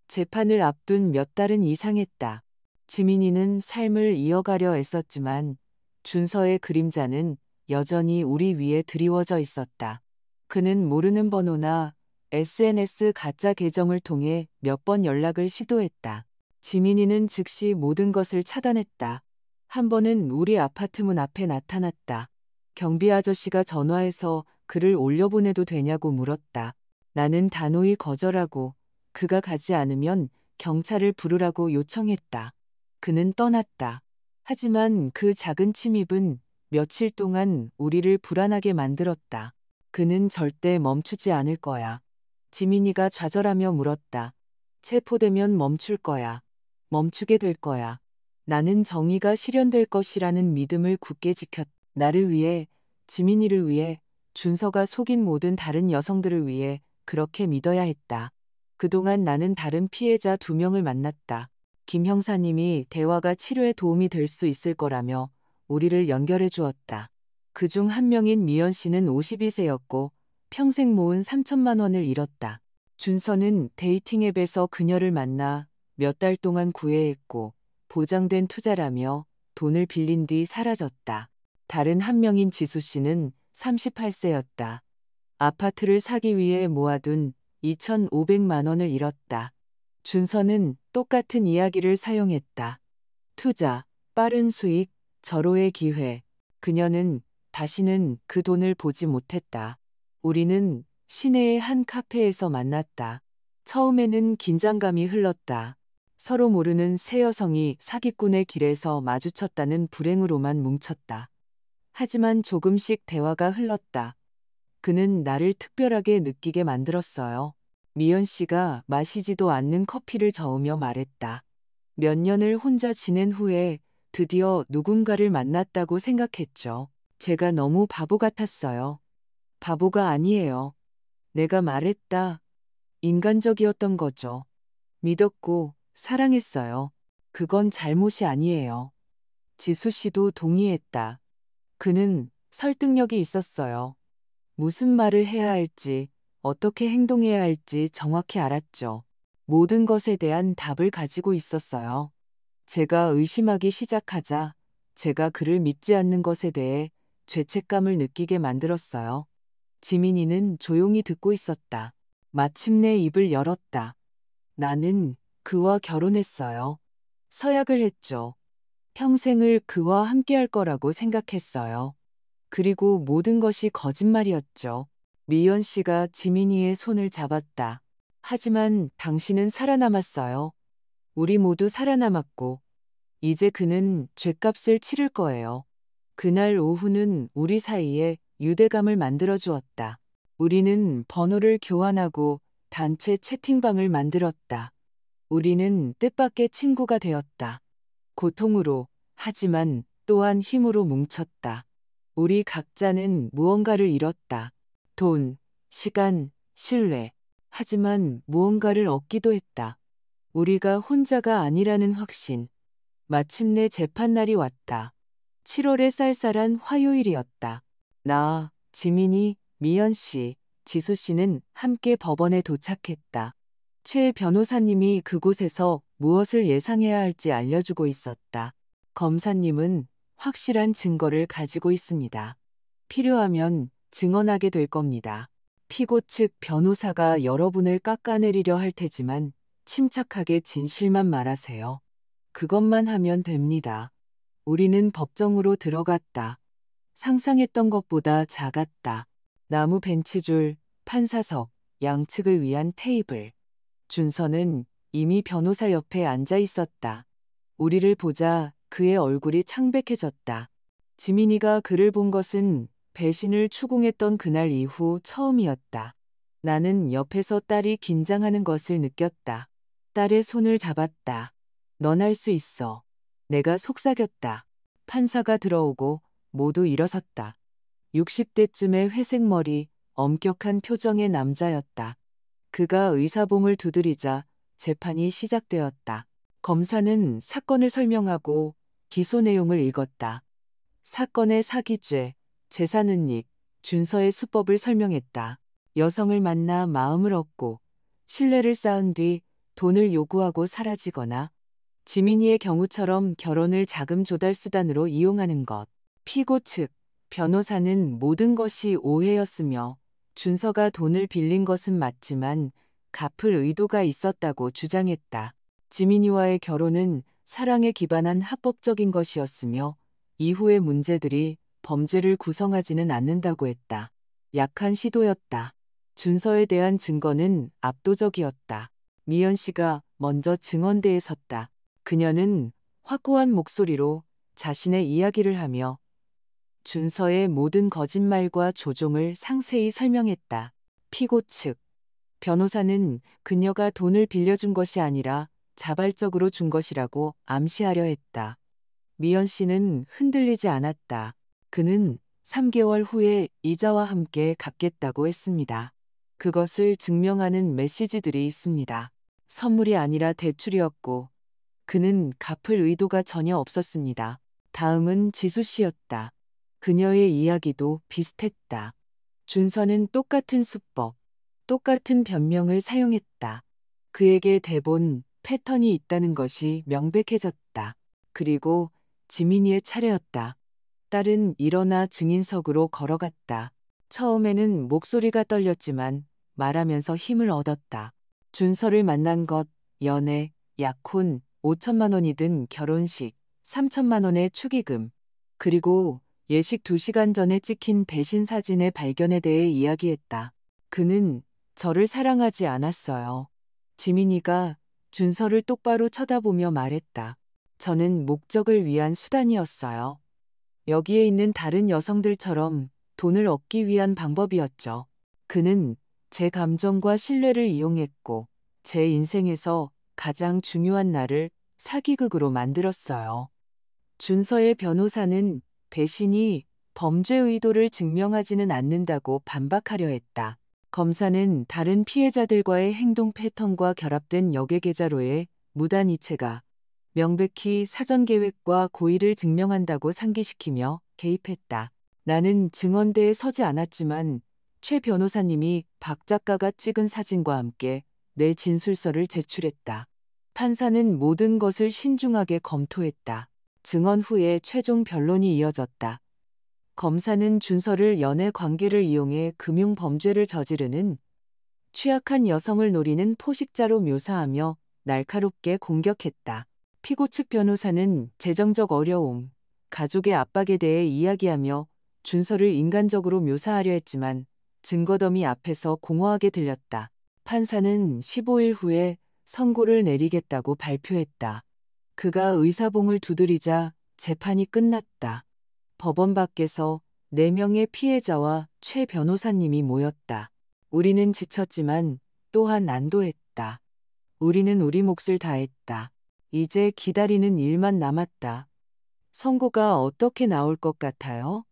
재판을 앞둔 몇 달은 이상했다. 지민이는 삶을 이어가려 애썼지만 준서의 그림자는 여전히 우리 위에 드리워져 있었다. 그는 모르는 번호나 SNS 가짜 계정을 통해 몇 번 연락을 시도했다. 지민이는 즉시 모든 것을 차단했다. 한 번은 우리 아파트 문 앞에 나타났다. 경비 아저씨가 전화해서 글을 올려보내도 되냐고 물었다. 나는 단호히 거절하고 그가 가지 않으면 경찰을 부르라고 요청했다. 그는 떠났다. 하지만 그 작은 침입은 며칠 동안 우리를 불안하게 만들었다. 그는 절대 멈추지 않을 거야. 지민이가 좌절하며 물었다. 체포되면 멈출 거야. 멈추게 될 거야. 나는 정의가 실현될 것이라는 믿음을 굳게 지켰다. 나를 위해, 지민이를 위해, 준서가 속인 모든 다른 여성들을 위해 그렇게 믿어야 했다. 그동안 나는 다른 피해자 2명을 만났다. 김 형사님이 대화가 치료에 도움이 될 수 있을 거라며 우리를 연결해 주었다. 그중 한 명인 미연 씨는 52세였고 평생 모은 3천만 원을 잃었다. 준서는 데이팅 앱에서 그녀를 만나 몇 달 동안 구애했고 보장된 투자라며 돈을 빌린 뒤 사라졌다. 다른 한 명인 지수 씨는 38세였다. 아파트를 사기 위해 모아둔 2,500만 원을 잃었다. 준서는 똑같은 이야기를 사용했다. 투자, 빠른 수익, 절호의 기회. 그녀는 다시는 그 돈을 보지 못했다. 우리는 시내의 한 카페에서 만났다. 처음에는 긴장감이 흘렀다. 서로 모르는 세 여성이 사기꾼의 길에서 마주쳤다는 불행으로만 뭉쳤다. 하지만 조금씩 대화가 흘렀다. 그는 나를 특별하게 느끼게 만들었어요. 미연 씨가 마시지도 않는 커피를 저으며 말했다. 몇 년을 혼자 지낸 후에 드디어 누군가를 만났다고 생각했죠. 제가 너무 바보 같았어요. 바보가 아니에요. 내가 말했다. 인간적이었던 거죠. 믿었고 사랑했어요. 그건 잘못이 아니에요. 지수 씨도 동의했다. 그는 설득력이 있었어요. 무슨 말을 해야 할지, 어떻게 행동해야 할지 정확히 알았죠. 모든 것에 대한 답을 가지고 있었어요. 제가 의심하기 시작하자 제가 그를 믿지 않는 것에 대해 죄책감을 느끼게 만들었어요. 지민이는 조용히 듣고 있었다. 마침내 입을 열었다. 나는 그와 결혼했어요. 서약을 했죠. 평생을 그와 함께할 거라고 생각했어요. 그리고 모든 것이 거짓말이었죠. 미연 씨가 지민이의 손을 잡았다. 하지만 당신은 살아남았어요. 우리 모두 살아남았고, 이제 그는 죗값을 치를 거예요. 그날 오후는 우리 사이에 유대감을 만들어 주었다. 우리는 번호를 교환하고 단체 채팅방을 만들었다. 우리는 뜻밖의 친구가 되었다. 고통으로, 하지만 또한 힘으로 뭉쳤다. 우리 각자는 무언가를 잃었다. 돈, 시간, 신뢰. 하지만 무언가를 얻기도 했다. 우리가 혼자가 아니라는 확신. 마침내 재판날이 왔다. 7월의 쌀쌀한 화요일이었다. 나, 지민이, 미연 씨, 지수 씨는 함께 법원에 도착했다. 최 변호사님이 그곳에서 무엇을 예상해야 할지 알려주고 있었다. 검사님은 확실한 증거를 가지고 있습니다. 필요하면 증언하게 될 겁니다. 피고 측 변호사가 여러분을 깎아내리려 할 테지만 침착하게 진실만 말하세요. 그것만 하면 됩니다. 우리는 법정으로 들어갔다. 상상했던 것보다 작았다. 나무 벤치줄, 판사석, 양측을 위한 테이블. 준서는 이미 변호사 옆에 앉아 있었다. 우리를 보자 그의 얼굴이 창백해졌다. 지민이가 그를 본 것은 배신을 추궁했던 그날 이후 처음이었다. 나는 옆에서 딸이 긴장하는 것을 느꼈다. 딸의 손을 잡았다. 넌 할 수 있어. 내가 속삭였다. 판사가 들어오고 모두 일어섰다. 60대쯤의 회색 머리, 엄격한 표정의 남자였다. 그가 의사봉을 두드리자 재판이 시작되었다. 검사는 사건을 설명하고 기소 내용을 읽었다. 사건의 사기죄, 재산은닉, 준서의 수법을 설명했다. 여성을 만나 마음을 얻고 신뢰를 쌓은 뒤 돈을 요구하고 사라지거나 지민이의 경우처럼 결혼을 자금 조달 수단으로 이용하는 것. 피고 측 변호사는 모든 것이 오해였으며 준서가 돈을 빌린 것은 맞지만 갚을 의도가 있었다고 주장했다. 지민이와의 결혼은 사랑에 기반한 합법적인 것이었으며 이후의 문제들이 범죄를 구성하지는 않는다고 했다. 약한 시도였다. 준서에 대한 증거는 압도적이었다. 미연 씨가 먼저 증언대에 섰다. 그녀는 확고한 목소리로 자신의 이야기를 하며 준서의 모든 거짓말과 조종을 상세히 설명했다. 피고 측 변호사는 그녀가 돈을 빌려준 것이 아니라 자발적으로 준 것이라고 암시하려 했다. 미연 씨는 흔들리지 않았다. 그는 3개월 후에 이자와 함께 갚겠다고 했습니다. 그것을 증명하는 메시지들이 있습니다. 선물이 아니라 대출이었고 그는 갚을 의도가 전혀 없었습니다. 다음은 지수 씨였다. 그녀의 이야기도 비슷했다. 준서는 똑같은 수법, 똑같은 변명을 사용했다. 그에게 대본, 패턴이 있다는 것이 명백해졌다. 그리고 지민이의 차례였다. 딸은 일어나 증인석으로 걸어갔다. 처음에는 목소리가 떨렸지만 말하면서 힘을 얻었다. 준서를 만난 것, 연애, 약혼, 5천만 원이 든 결혼식, 3천만 원의 축의금, 그리고 예식 2시간 전에 찍힌 배신 사진의 발견에 대해 이야기했다. 그는 저를 사랑하지 않았어요. 지민이가 준서를 똑바로 쳐다보며 말했다. 저는 목적을 위한 수단이었어요. 여기에 있는 다른 여성들처럼 돈을 얻기 위한 방법이었죠. 그는 제 감정과 신뢰를 이용했고 제 인생에서 가장 중요한 날을 사기극으로 만들었어요. 준서의 변호사는 배신이 범죄 의도를 증명하지는 않는다고 반박하려 했다. 검사는 다른 피해자들과의 행동 패턴과 결합된 역의 계좌로의 무단 이체가 명백히 사전 계획과 고의를 증명한다고 상기시키며 개입했다. 나는 증언대에 서지 않았지만 최 변호사님이 박 작가가 찍은 사진과 함께 내 진술서를 제출했다. 판사는 모든 것을 신중하게 검토했다. 증언 후에 최종 변론이 이어졌다. 검사는 준서를 연애 관계를 이용해 금융 범죄를 저지르는 취약한 여성을 노리는 포식자로 묘사하며 날카롭게 공격했다. 피고 측 변호사는 재정적 어려움, 가족의 압박에 대해 이야기하며 준서를 인간적으로 묘사하려 했지만 증거더미 앞에서 공허하게 들렸다. 판사는 15일 후에 선고를 내리겠다고 발표했다. 그가 의사봉을 두드리자 재판이 끝났다. 법원 밖에서 4명의 피해자와 최 변호사님이 모였다. 우리는 지쳤지만 또한 안도했다. 우리는 우리 몫을 다했다. 이제 기다리는 일만 남았다. 선고가 어떻게 나올 것 같아요?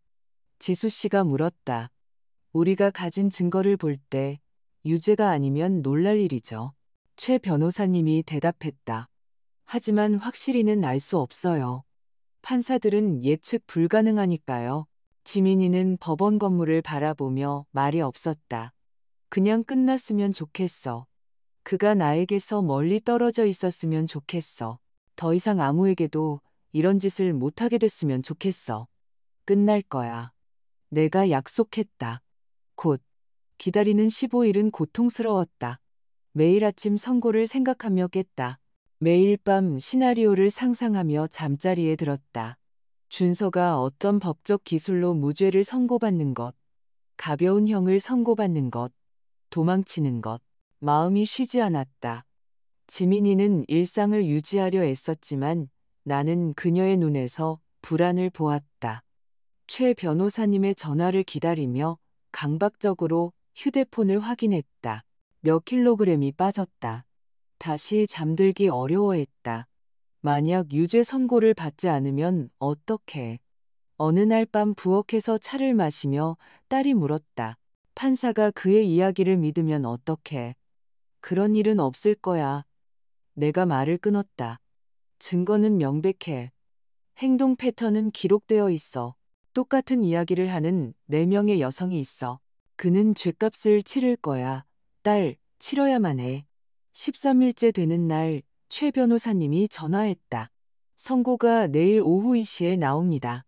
지수 씨가 물었다. 우리가 가진 증거를 볼 때 유죄가 아니면 놀랄 일이죠. 최 변호사님이 대답했다. 하지만 확실히는 알 수 없어요. 판사들은 예측 불가능하니까요. 지민이는 법원 건물을 바라보며 말이 없었다. 그냥 끝났으면 좋겠어. 그가 나에게서 멀리 떨어져 있었으면 좋겠어. 더 이상 아무에게도 이런 짓을 못하게 됐으면 좋겠어. 끝날 거야. 내가 약속했다. 곧. 기다리는 15일은 고통스러웠다. 매일 아침 선고를 생각하며 깼다. 매일 밤 시나리오를 상상하며 잠자리에 들었다. 준서가 어떤 법적 기술로 무죄를 선고받는 것, 가벼운 형을 선고받는 것, 도망치는 것. 마음이 쉬지 않았다. 지민이는 일상을 유지하려 애썼지만 나는 그녀의 눈에서 불안을 보았다. 최 변호사님의 전화를 기다리며 강박적으로 휴대폰을 확인했다. 몇 킬로그램이 빠졌다. 다시 잠들기 어려워했다. 만약 유죄 선고를 받지 않으면 어떡해. 어느 날 밤 부엌에서 차를 마시며 딸이 물었다. 판사가 그의 이야기를 믿으면 어떡해. 그런 일은 없을 거야. 내가 말을 끊었다. 증거는 명백해. 행동 패턴은 기록되어 있어. 똑같은 이야기를 하는 4명의 여성이 있어. 그는 죗값을 치를 거야. 딸, 치러야만 해. 13일째 되는 날 최 변호사님이 전화했다. 선고가 내일 오후 2시에 나옵니다.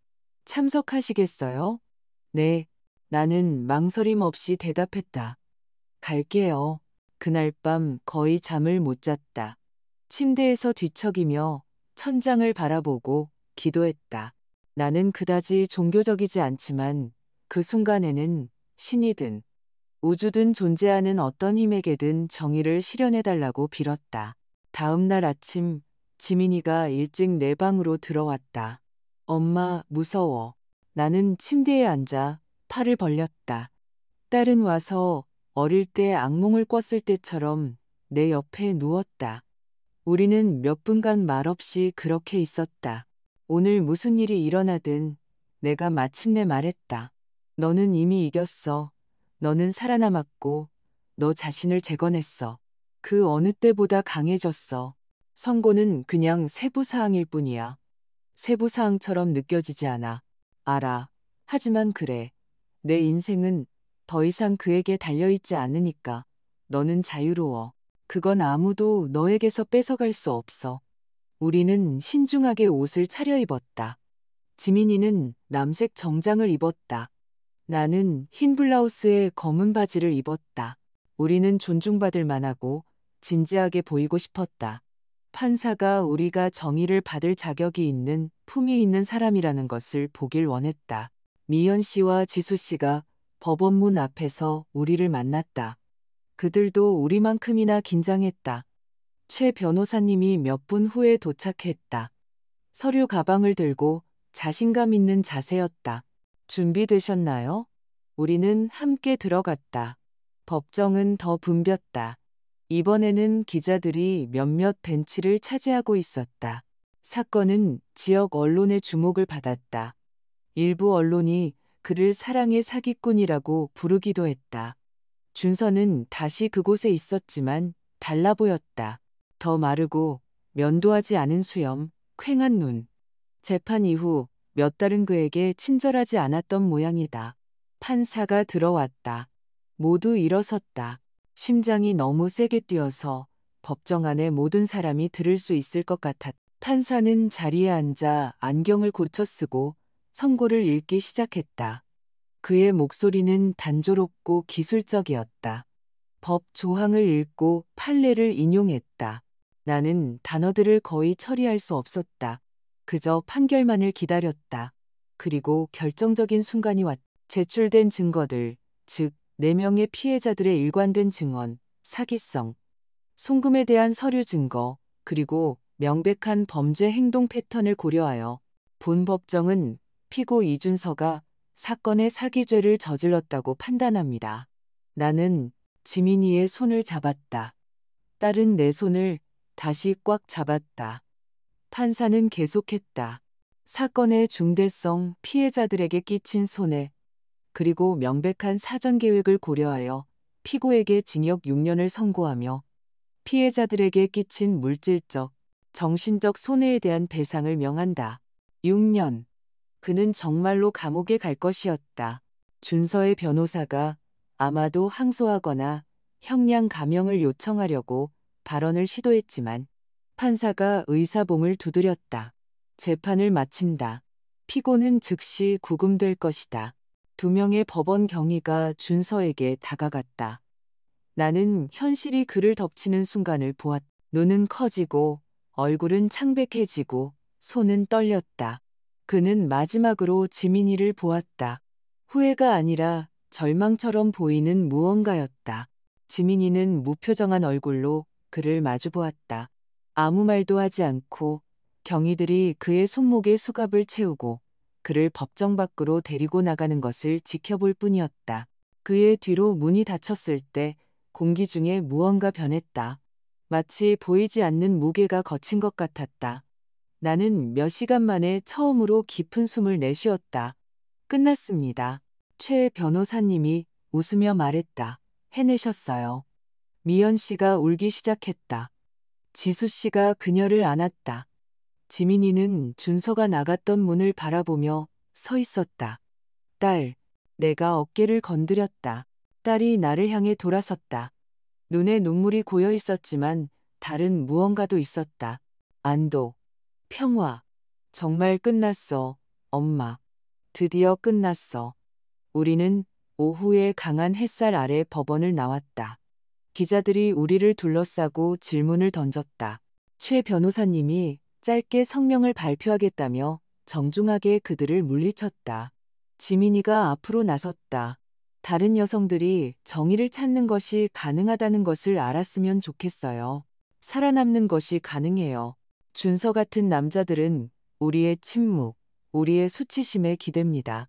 참석하시겠어요? 네. 나는 망설임 없이 대답했다. 갈게요. 그날 밤 거의 잠을 못 잤다. 침대에서 뒤척이며 천장을 바라보고 기도했다. 나는 그다지 종교적이지 않지만 그 순간에는 신이든 우주든 존재하는 어떤 힘에게든 정의를 실현해달라고 빌었다. 다음 날 아침 지민이가 일찍 내 방으로 들어왔다. 엄마, 무서워. 나는 침대에 앉아 팔을 벌렸다. 딸은 와서 어릴 때 악몽을 꿨을 때처럼 내 옆에 누웠다. 우리는 몇 분간 말없이 그렇게 있었다. 오늘 무슨 일이 일어나든 내가 마침내 말했다. 너는 이미 이겼어. 너는 살아남았고 너 자신을 재건했어. 그 어느 때보다 강해졌어. 선고는 그냥 세부사항일 뿐이야. 세부사항처럼 느껴지지 않아. 알아. 하지만 그래. 내 인생은 더 이상 그에게 달려있지 않으니까. 너는 자유로워. 그건 아무도 너에게서 뺏어갈 수 없어. 우리는 신중하게 옷을 차려입었다. 지민이는 남색 정장을 입었다. 나는 흰 블라우스에 검은 바지를 입었다. 우리는 존중받을 만하고 진지하게 보이고 싶었다. 판사가 우리가 정의를 받을 자격이 있는 품위 있는 사람이라는 것을 보길 원했다. 미연 씨와 지수 씨가 법원문 앞에서 우리를 만났다. 그들도 우리만큼이나 긴장했다. 최 변호사님이 몇 분 후에 도착했다. 서류 가방을 들고 자신감 있는 자세였다. 준비되셨나요? 우리는 함께 들어갔다. 법정은 더 붐볐다. 이번에는 기자들이 몇몇 벤치를 차지하고 있었다. 사건은 지역 언론의 주목을 받았다. 일부 언론이 그를 사랑의 사기꾼이라고 부르기도 했다. 준서는 다시 그곳에 있었지만 달라 보였다. 더 마르고 면도하지 않은 수염, 퀭한 눈. 재판 이후 몇 달은 그에게 친절하지 않았던 모양이다. 판사가 들어왔다. 모두 일어섰다. 심장이 너무 세게 뛰어서 법정 안에 모든 사람이 들을 수 있을 것 같았다. 판사는 자리에 앉아 안경을 고쳐 쓰고 선고를 읽기 시작했다. 그의 목소리는 단조롭고 기술적이었다. 법 조항을 읽고 판례를 인용했다. 나는 단어들을 거의 처리할 수 없었다. 그저 판결만을 기다렸다. 그리고 결정적인 순간이 왔다. 제출된 증거들, 즉 4명의 피해자들의 일관된 증언, 사기성, 송금에 대한 서류 증거, 그리고 명백한 범죄 행동 패턴을 고려하여 본 법정은 피고 이준서가 사건의 사기죄를 저질렀다고 판단합니다. 나는 지민이의 손을 잡았다. 딸은 내 손을 다시 꽉 잡았다. 판사는 계속했다. 사건의 중대성, 피해자들에게 끼친 손해, 그리고 명백한 사전 계획을 고려하여 피고에게 징역 6년을 선고하며 피해자들에게 끼친 물질적, 정신적 손해에 대한 배상을 명한다. 6년. 그는 정말로 감옥에 갈 것이었다. 준서의 변호사가 아마도 항소하거나 형량 감형을 요청하려고 발언을 시도했지만 판사가 의사봉을 두드렸다. 재판을 마친다. 피고는 즉시 구금될 것이다. 2명의 법원 경위가 준서에게 다가갔다. 나는 현실이 그를 덮치는 순간을 보았다. 눈은 커지고 얼굴은 창백해지고 손은 떨렸다. 그는 마지막으로 지민이를 보았다. 후회가 아니라 절망처럼 보이는 무언가였다. 지민이는 무표정한 얼굴로 그를 마주보았다. 아무 말도 하지 않고 경위들이 그의 손목에 수갑을 채우고 그를 법정 밖으로 데리고 나가는 것을 지켜볼 뿐이었다. 그의 뒤로 문이 닫혔을 때 공기 중에 무언가 변했다. 마치 보이지 않는 무게가 거친 것 같았다. 나는 몇 시간 만에 처음으로 깊은 숨을 내쉬었다. 끝났습니다. 최 변호사님이 웃으며 말했다. 해내셨어요. 미연 씨가 울기 시작했다. 지수 씨가 그녀를 안았다. 지민이는 준서가 나갔던 문을 바라보며 서 있었다. 딸, 내가 어깨를 건드렸다. 딸이 나를 향해 돌아섰다. 눈에 눈물이 고여 있었지만 다른 무언가도 있었다. 안도, 평화. 정말 끝났어, 엄마. 드디어 끝났어. 우리는 오후에 강한 햇살 아래 법원을 나왔다. 기자들이 우리를 둘러싸고 질문을 던졌다. 최 변호사님이 짧게 성명을 발표하겠다며 정중하게 그들을 물리쳤다. 지민이가 앞으로 나섰다. 다른 여성들이 정의를 찾는 것이 가능하다는 것을 알았으면 좋겠어요. 살아남는 것이 가능해요. 준서 같은 남자들은 우리의 침묵, 우리의 수치심에 기댑니다.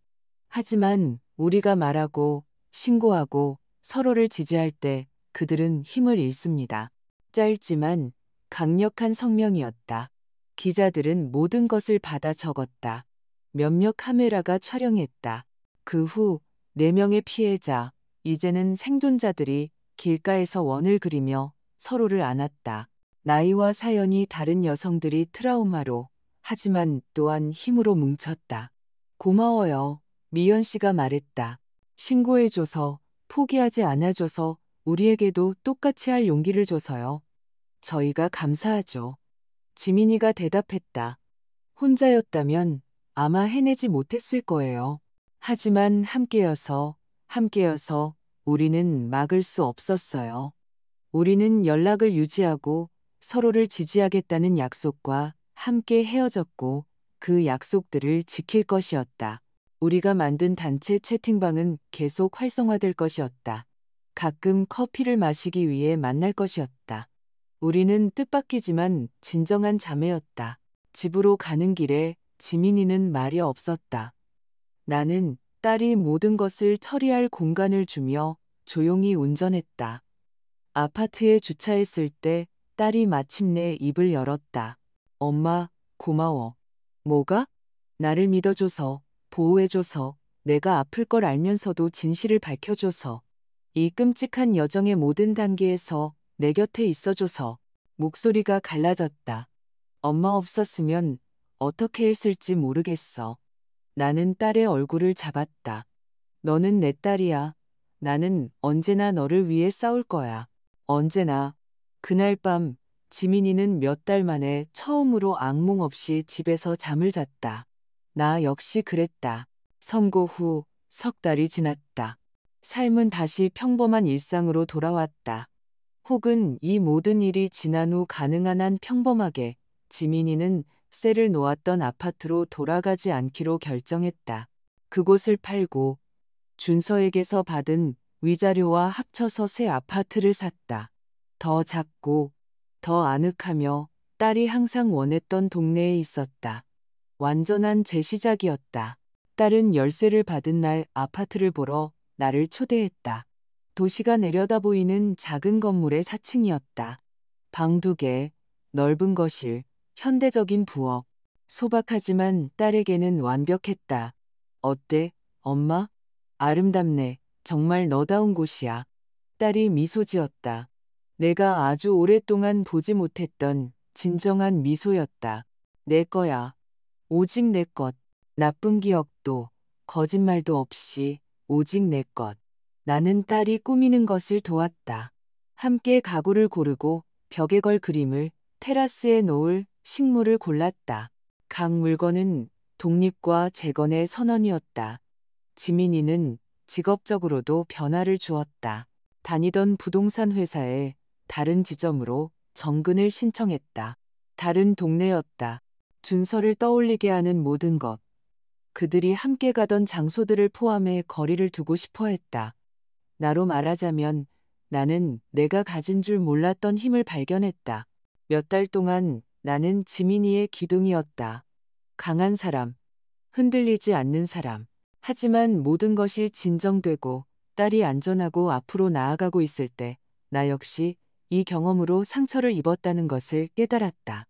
하지만 우리가 말하고 신고하고 서로를 지지할 때 그들은 힘을 잃습니다. 짧지만 강력한 성명이었다. 기자들은 모든 것을 받아 적었다. 몇몇 카메라가 촬영했다. 그 후 4명의 피해자, 이제는 생존자들이 길가에서 원을 그리며 서로를 안았다. 나이와 사연이 다른 여성들이 트라우마로, 하지만 또한 힘으로 뭉쳤다. 고마워요. 미연 씨가 말했다. 신고해줘서, 포기하지 않아줘서, 우리에게도 똑같이 할 용기를 줘서요. 저희가 감사하죠. 지민이가 대답했다. 혼자였다면 아마 해내지 못했을 거예요. 하지만 함께여서 우리는 막을 수 없었어요. 우리는 연락을 유지하고 서로를 지지하겠다는 약속과 함께 헤어졌고 그 약속들을 지킬 것이었다. 우리가 만든 단체 채팅방은 계속 활성화될 것이었다. 가끔 커피를 마시기 위해 만날 것이었다. 우리는 뜻밖이지만 진정한 자매였다. 집으로 가는 길에 지민이는 말이 없었다. 나는 딸이 모든 것을 처리할 공간을 주며 조용히 운전했다. 아파트에 주차했을 때 딸이 마침내 입을 열었다. 엄마, 고마워. 뭐가? 나를 믿어줘서, 보호해줘서, 내가 아플 걸 알면서도 진실을 밝혀줘서, 이 끔찍한 여정의 모든 단계에서 내 곁에 있어줘서. 목소리가 갈라졌다. 엄마 없었으면 어떻게 했을지 모르겠어. 나는 딸의 얼굴을 잡았다. 너는 내 딸이야. 나는 언제나 너를 위해 싸울 거야. 언제나. 그날 밤 지민이는 몇 달 만에 처음으로 악몽 없이 집에서 잠을 잤다. 나 역시 그랬다. 선고 후 석 달이 지났다. 삶은 다시 평범한 일상으로 돌아왔다. 혹은 이 모든 일이 지난 후 가능한 한 평범하게 지민이는 셀을 놓았던 아파트로 돌아가지 않기로 결정했다. 그곳을 팔고 준서에게서 받은 위자료와 합쳐서 새 아파트를 샀다. 더 작고 더 아늑하며 딸이 항상 원했던 동네에 있었다. 완전한 재시작이었다. 딸은 열쇠를 받은 날 아파트를 보러 나를 초대했다. 도시가 내려다 보이는 작은 건물의 4층이었다. 방 2개, 넓은 거실, 현대적인 부엌. 소박하지만 딸에게는 완벽했다. 어때, 엄마? 아름답네. 정말 너다운 곳이야. 딸이 미소 지었다. 내가 아주 오랫동안 보지 못했던 진정한 미소였다. 내 거야. 오직 내 것. 나쁜 기억도 거짓말도 없이 오직 내 것. 나는 딸이 꾸미는 것을 도왔다. 함께 가구를 고르고 벽에 걸 그림을, 테라스에 놓을 식물을 골랐다. 각 물건은 독립과 재건의 선언이었다. 지민이는 직업적으로도 변화를 주었다. 다니던 부동산 회사에 다른 지점으로 정근을 신청했다. 다른 동네였다. 준서를 떠올리게 하는 모든 것. 그들이 함께 가던 장소들을 포함해 거리를 두고 싶어 했다. 나로 말하자면 나는 내가 가진 줄 몰랐던 힘을 발견했다. 몇 달 동안 나는 지민이의 기둥이었다. 강한 사람, 흔들리지 않는 사람. 하지만 모든 것이 진정되고 딸이 안전하고 앞으로 나아가고 있을 때 나 역시 이 경험으로 상처를 입었다는 것을 깨달았다.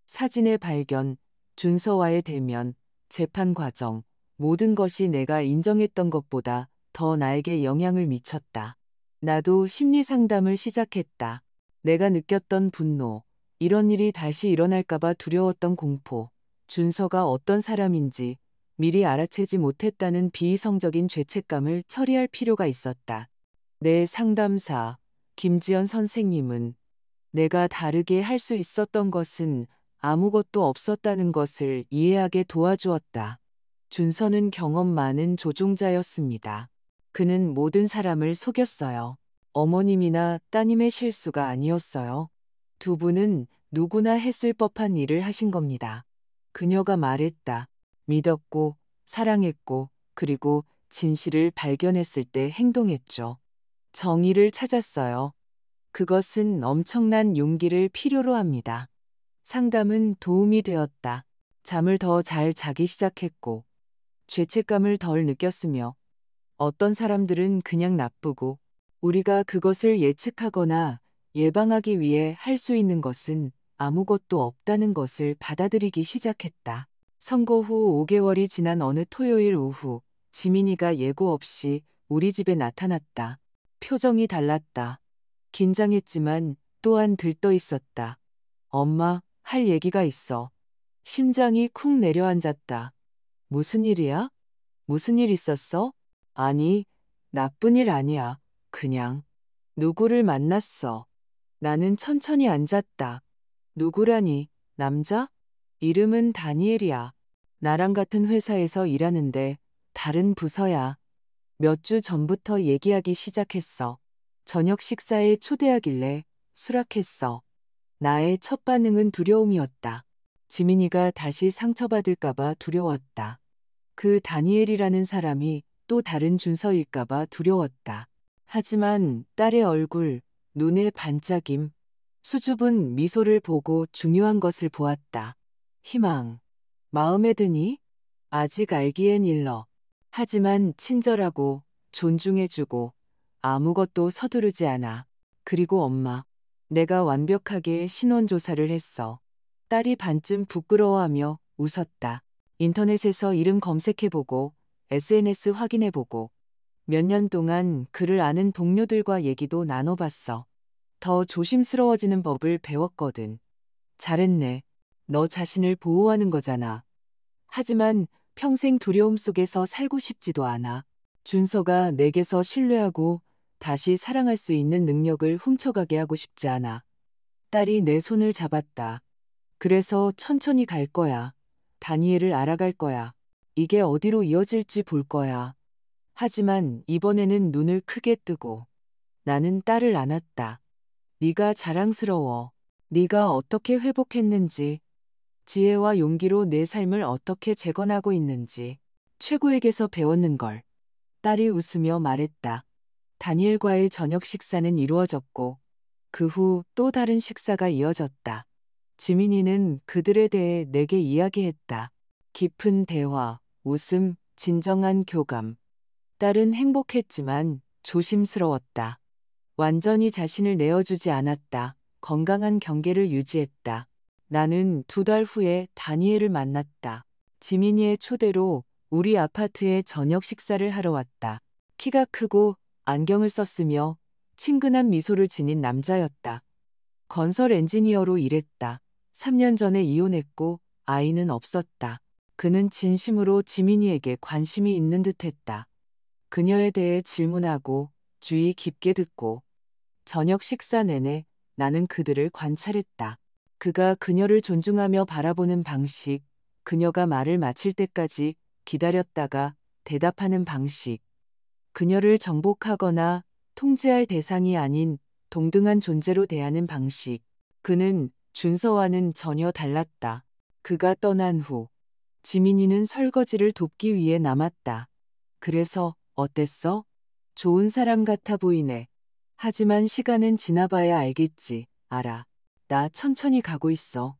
사진의 발견, 준서와의 대면, 재판 과정, 모든 것이 내가 인정했던 것보다 더 나에게 영향을 미쳤다. 나도 심리 상담을 시작했다. 내가 느꼈던 분노, 이런 일이 다시 일어날까봐 두려웠던 공포, 준서가 어떤 사람인지 미리 알아채지 못했다는 비이성적인 죄책감을 처리할 필요가 있었다. 내 상담사, 김지연 선생님은 내가 다르게 할 수 있었던 것은 아무것도 없었다는 것을 이해하게 도와주었다. 준서는 경험 많은 조종자였습니다. 그는 모든 사람을 속였어요. 어머님이나 따님의 실수가 아니었어요. 두 분은 누구나 했을 법한 일을 하신 겁니다. 그녀가 말했다. 믿었고, 사랑했고, 그리고 진실을 발견했을 때 행동했죠. 정의를 찾았어요. 그것은 엄청난 용기를 필요로 합니다. 상담은 도움이 되었다. 잠을 더 잘 자기 시작했고, 죄책감을 덜 느꼈으며, 어떤 사람들은 그냥 나쁘고, 우리가 그것을 예측하거나 예방하기 위해 할 수 있는 것은 아무것도 없다는 것을 받아들이기 시작했다. 선고 후 5개월이 지난 어느 토요일 오후, 지민이가 예고 없이 우리 집에 나타났다. 표정이 달랐다. 긴장했지만 또한 들떠 있었다. 엄마, 할 얘기가 있어. 심장이 쿵 내려앉았다. 무슨 일이야? 무슨 일 있었어? 아니, 나쁜 일 아니야. 그냥. 누구를 만났어. 나는 천천히 앉았다. 누구라니, 남자? 이름은 다니엘이야. 나랑 같은 회사에서 일하는데 다른 부서야. 몇 주 전부터 얘기하기 시작했어. 저녁 식사에 초대하길래 수락했어. 나의 첫 반응은 두려움이었다. 지민이가 다시 상처받을까봐 두려웠다. 그 다니엘이라는 사람이 또 다른 준서일까봐 두려웠다. 하지만 딸의 얼굴, 눈의 반짝임, 수줍은 미소를 보고 중요한 것을 보았다. 희망. 마음에 드니? 아직 알기엔 일러. 하지만 친절하고 존중해주고 아무것도 서두르지 않아. 그리고 엄마. 내가 완벽하게 신원조사를 했어. 딸이 반쯤 부끄러워하며 웃었다. 인터넷에서 이름 검색해보고 SNS 확인해보고 몇 년 동안 그를 아는 동료들과 얘기도 나눠봤어. 더 조심스러워지는 법을 배웠거든. 잘했네. 너 자신을 보호하는 거잖아. 하지만 평생 두려움 속에서 살고 싶지도 않아. 준서가 내게서 신뢰하고 다시 사랑할 수 있는 능력을 훔쳐가게 하고 싶지 않아. 딸이 내 손을 잡았다. 그래서 천천히 갈 거야. 다니엘을 알아갈 거야. 이게 어디로 이어질지 볼 거야. 하지만 이번에는 눈을 크게 뜨고 나는 딸을 안았다. 네가 자랑스러워. 네가 어떻게 회복했는지, 지혜와 용기로 내 삶을 어떻게 재건하고 있는지 최고에게서 배웠는 걸. 딸이 웃으며 말했다. 다니엘과의 저녁 식사는 이루어졌고 그 후 또 다른 식사가 이어졌다. 지민이는 그들에 대해 내게 이야기했다. 깊은 대화, 웃음, 진정한 교감. 딸은 행복했지만 조심스러웠다. 완전히 자신을 내어주지 않았다. 건강한 경계를 유지했다. 나는 2달 후에 다니엘을 만났다. 지민이의 초대로 우리 아파트에 저녁 식사를 하러 왔다. 키가 크고 안경을 썼으며 친근한 미소를 지닌 남자였다. 건설 엔지니어로 일했다. 3년 전에 이혼했고 아이는 없었다. 그는 진심으로 지민이에게 관심이 있는 듯했다. 그녀에 대해 질문하고 주의 깊게 듣고 저녁 식사 내내 나는 그들을 관찰했다. 그가 그녀를 존중하며 바라보는 방식, 그녀가 말을 마칠 때까지 기다렸다가 대답하는 방식, 그녀를 정복하거나 통제할 대상이 아닌 동등한 존재로 대하는 방식. 그는 준서와는 전혀 달랐다. 그가 떠난 후 지민이는 설거지를 돕기 위해 남았다. 그래서 어땠어? 좋은 사람 같아 보이네. 하지만 시간은 지나봐야 알겠지. 알아. 나 천천히 가고 있어.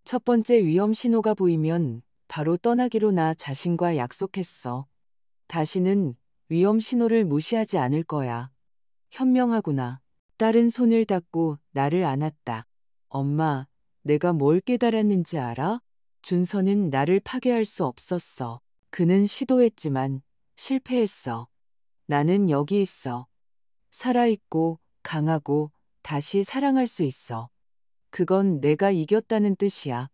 첫 번째 위험 신호가 보이면 바로 떠나기로 나 자신과 약속했어. 다시는 위험 신호를 무시하지 않을 거야. 현명하구나. 딸은 손을 닫고 나를 안았다. 엄마, 내가 뭘 깨달았는지 알아? 준서는 나를 파괴할 수 없었어. 그는 시도했지만 실패했어. 나는 여기 있어. 살아있고 강하고 다시 사랑할 수 있어. 그건 내가 이겼다는 뜻이야.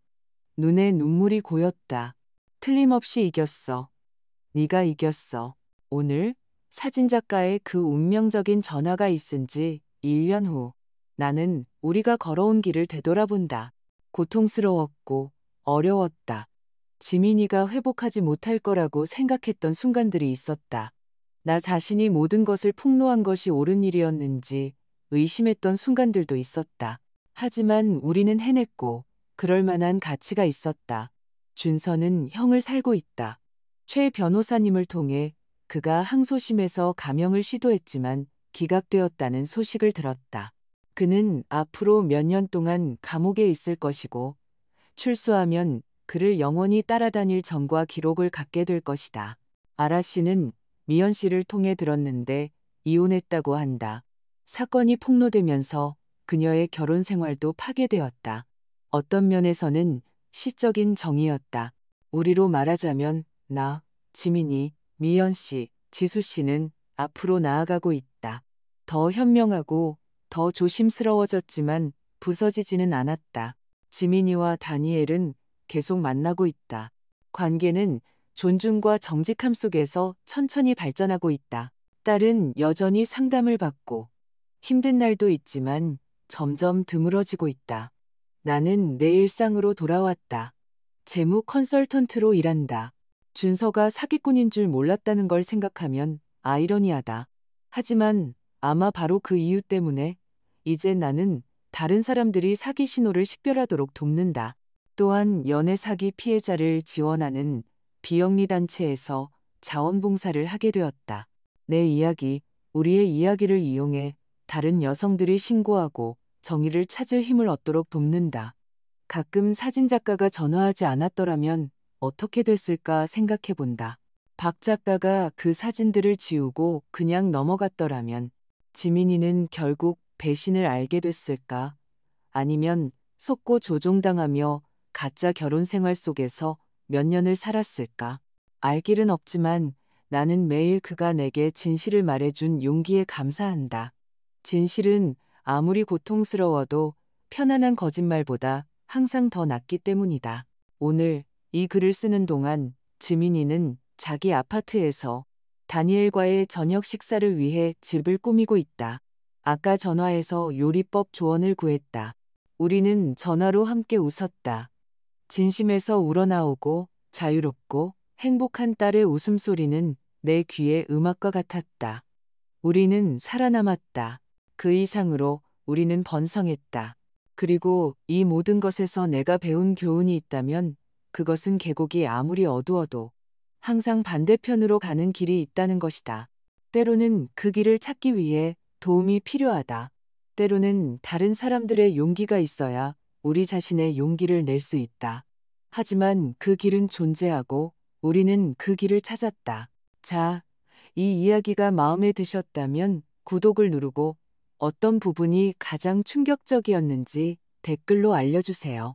눈에 눈물이 고였다. 틀림없이 이겼어. 네가 이겼어. 오늘 사진작가의 그 운명적인 전화가 있은 지 1년 후 나는 우리가 걸어온 길을 되돌아본다. 고통스러웠고 어려웠다. 지민이가 회복하지 못할 거라고 생각했던 순간들이 있었다. 나 자신이 모든 것을 폭로한 것이 옳은 일이었는지 의심했던 순간들도 있었다. 하지만 우리는 해냈고 그럴 만한 가치가 있었다. 준서는 형을 살고 있다. 최 변호사님을 통해 그가 항소심에서 감형을 시도했지만 기각되었다는 소식을 들었다. 그는 앞으로 몇 년 동안 감옥에 있을 것이고 출소하면 그를 영원히 따라다닐 정과 기록을 갖게 될 것이다. 아라 씨는 미연 씨를 통해 들었는데 이혼했다고 한다. 사건이 폭로되면서 그녀의 결혼 생활도 파괴되었다. 어떤 면에서는 시적인 정의였다. 우리로 말하자면 나, 지민이, 미연 씨, 지수 씨는 앞으로 나아가고 있다. 더 현명하고 더 조심스러워졌지만 부서지지는 않았다. 지민이와 다니엘은 계속 만나고 있다. 관계는 존중과 정직함 속에서 천천히 발전하고 있다. 딸은 여전히 상담을 받고 힘든 날도 있지만 점점 드물어지고 있다. 나는 내 일상으로 돌아왔다. 재무 컨설턴트로 일한다. 준서가 사기꾼인 줄 몰랐다는 걸 생각하면 아이러니하다. 하지만 아마 바로 그 이유 때문에 이제 나는 다른 사람들이 사기 신호를 식별하도록 돕는다. 또한 연애 사기 피해자를 지원하는 비영리 단체에서 자원봉사를 하게 되었다. 내 이야기, 우리의 이야기를 이용해 다른 여성들이 신고하고 정의를 찾을 힘을 얻도록 돕는다. 가끔 사진작가가 전화하지 않았더라면 어떻게 됐을까 생각해 본다. 박 작가가 그 사진들을 지우고 그냥 넘어갔더라면 지민이는 결국 배신을 알게 됐을까? 아니면 속고 조종당하며 가짜 결혼 생활 속에서 몇 년을 살았을까? 알 길은 없지만 나는 매일 그가 내게 진실을 말해준 용기에 감사한다. 진실은 아무리 고통스러워도 편안한 거짓말보다 항상 더 낫기 때문이다. 오늘 이 글을 쓰는 동안 지민이는 자기 아파트에서 다니엘과의 저녁 식사를 위해 집을 꾸미고 있다. 아까 전화해서 요리법 조언을 구했다. 우리는 전화로 함께 웃었다. 진심에서 우러나오고 자유롭고 행복한 딸의 웃음소리는 내 귀에 음악과 같았다. 우리는 살아남았다. 그 이상으로 우리는 번성했다. 그리고 이 모든 것에서 내가 배운 교훈이 있다면 그것은 계곡이 아무리 어두워도 항상 반대편으로 가는 길이 있다는 것이다. 때로는 그 길을 찾기 위해 도움이 필요하다. 때로는 다른 사람들의 용기가 있어야 우리 자신의 용기를 낼 수 있다. 하지만 그 길은 존재하고 우리는 그 길을 찾았다. 자, 이 이야기가 마음에 드셨다면 구독을 누르고 어떤 부분이 가장 충격적이었는지 댓글로 알려주세요.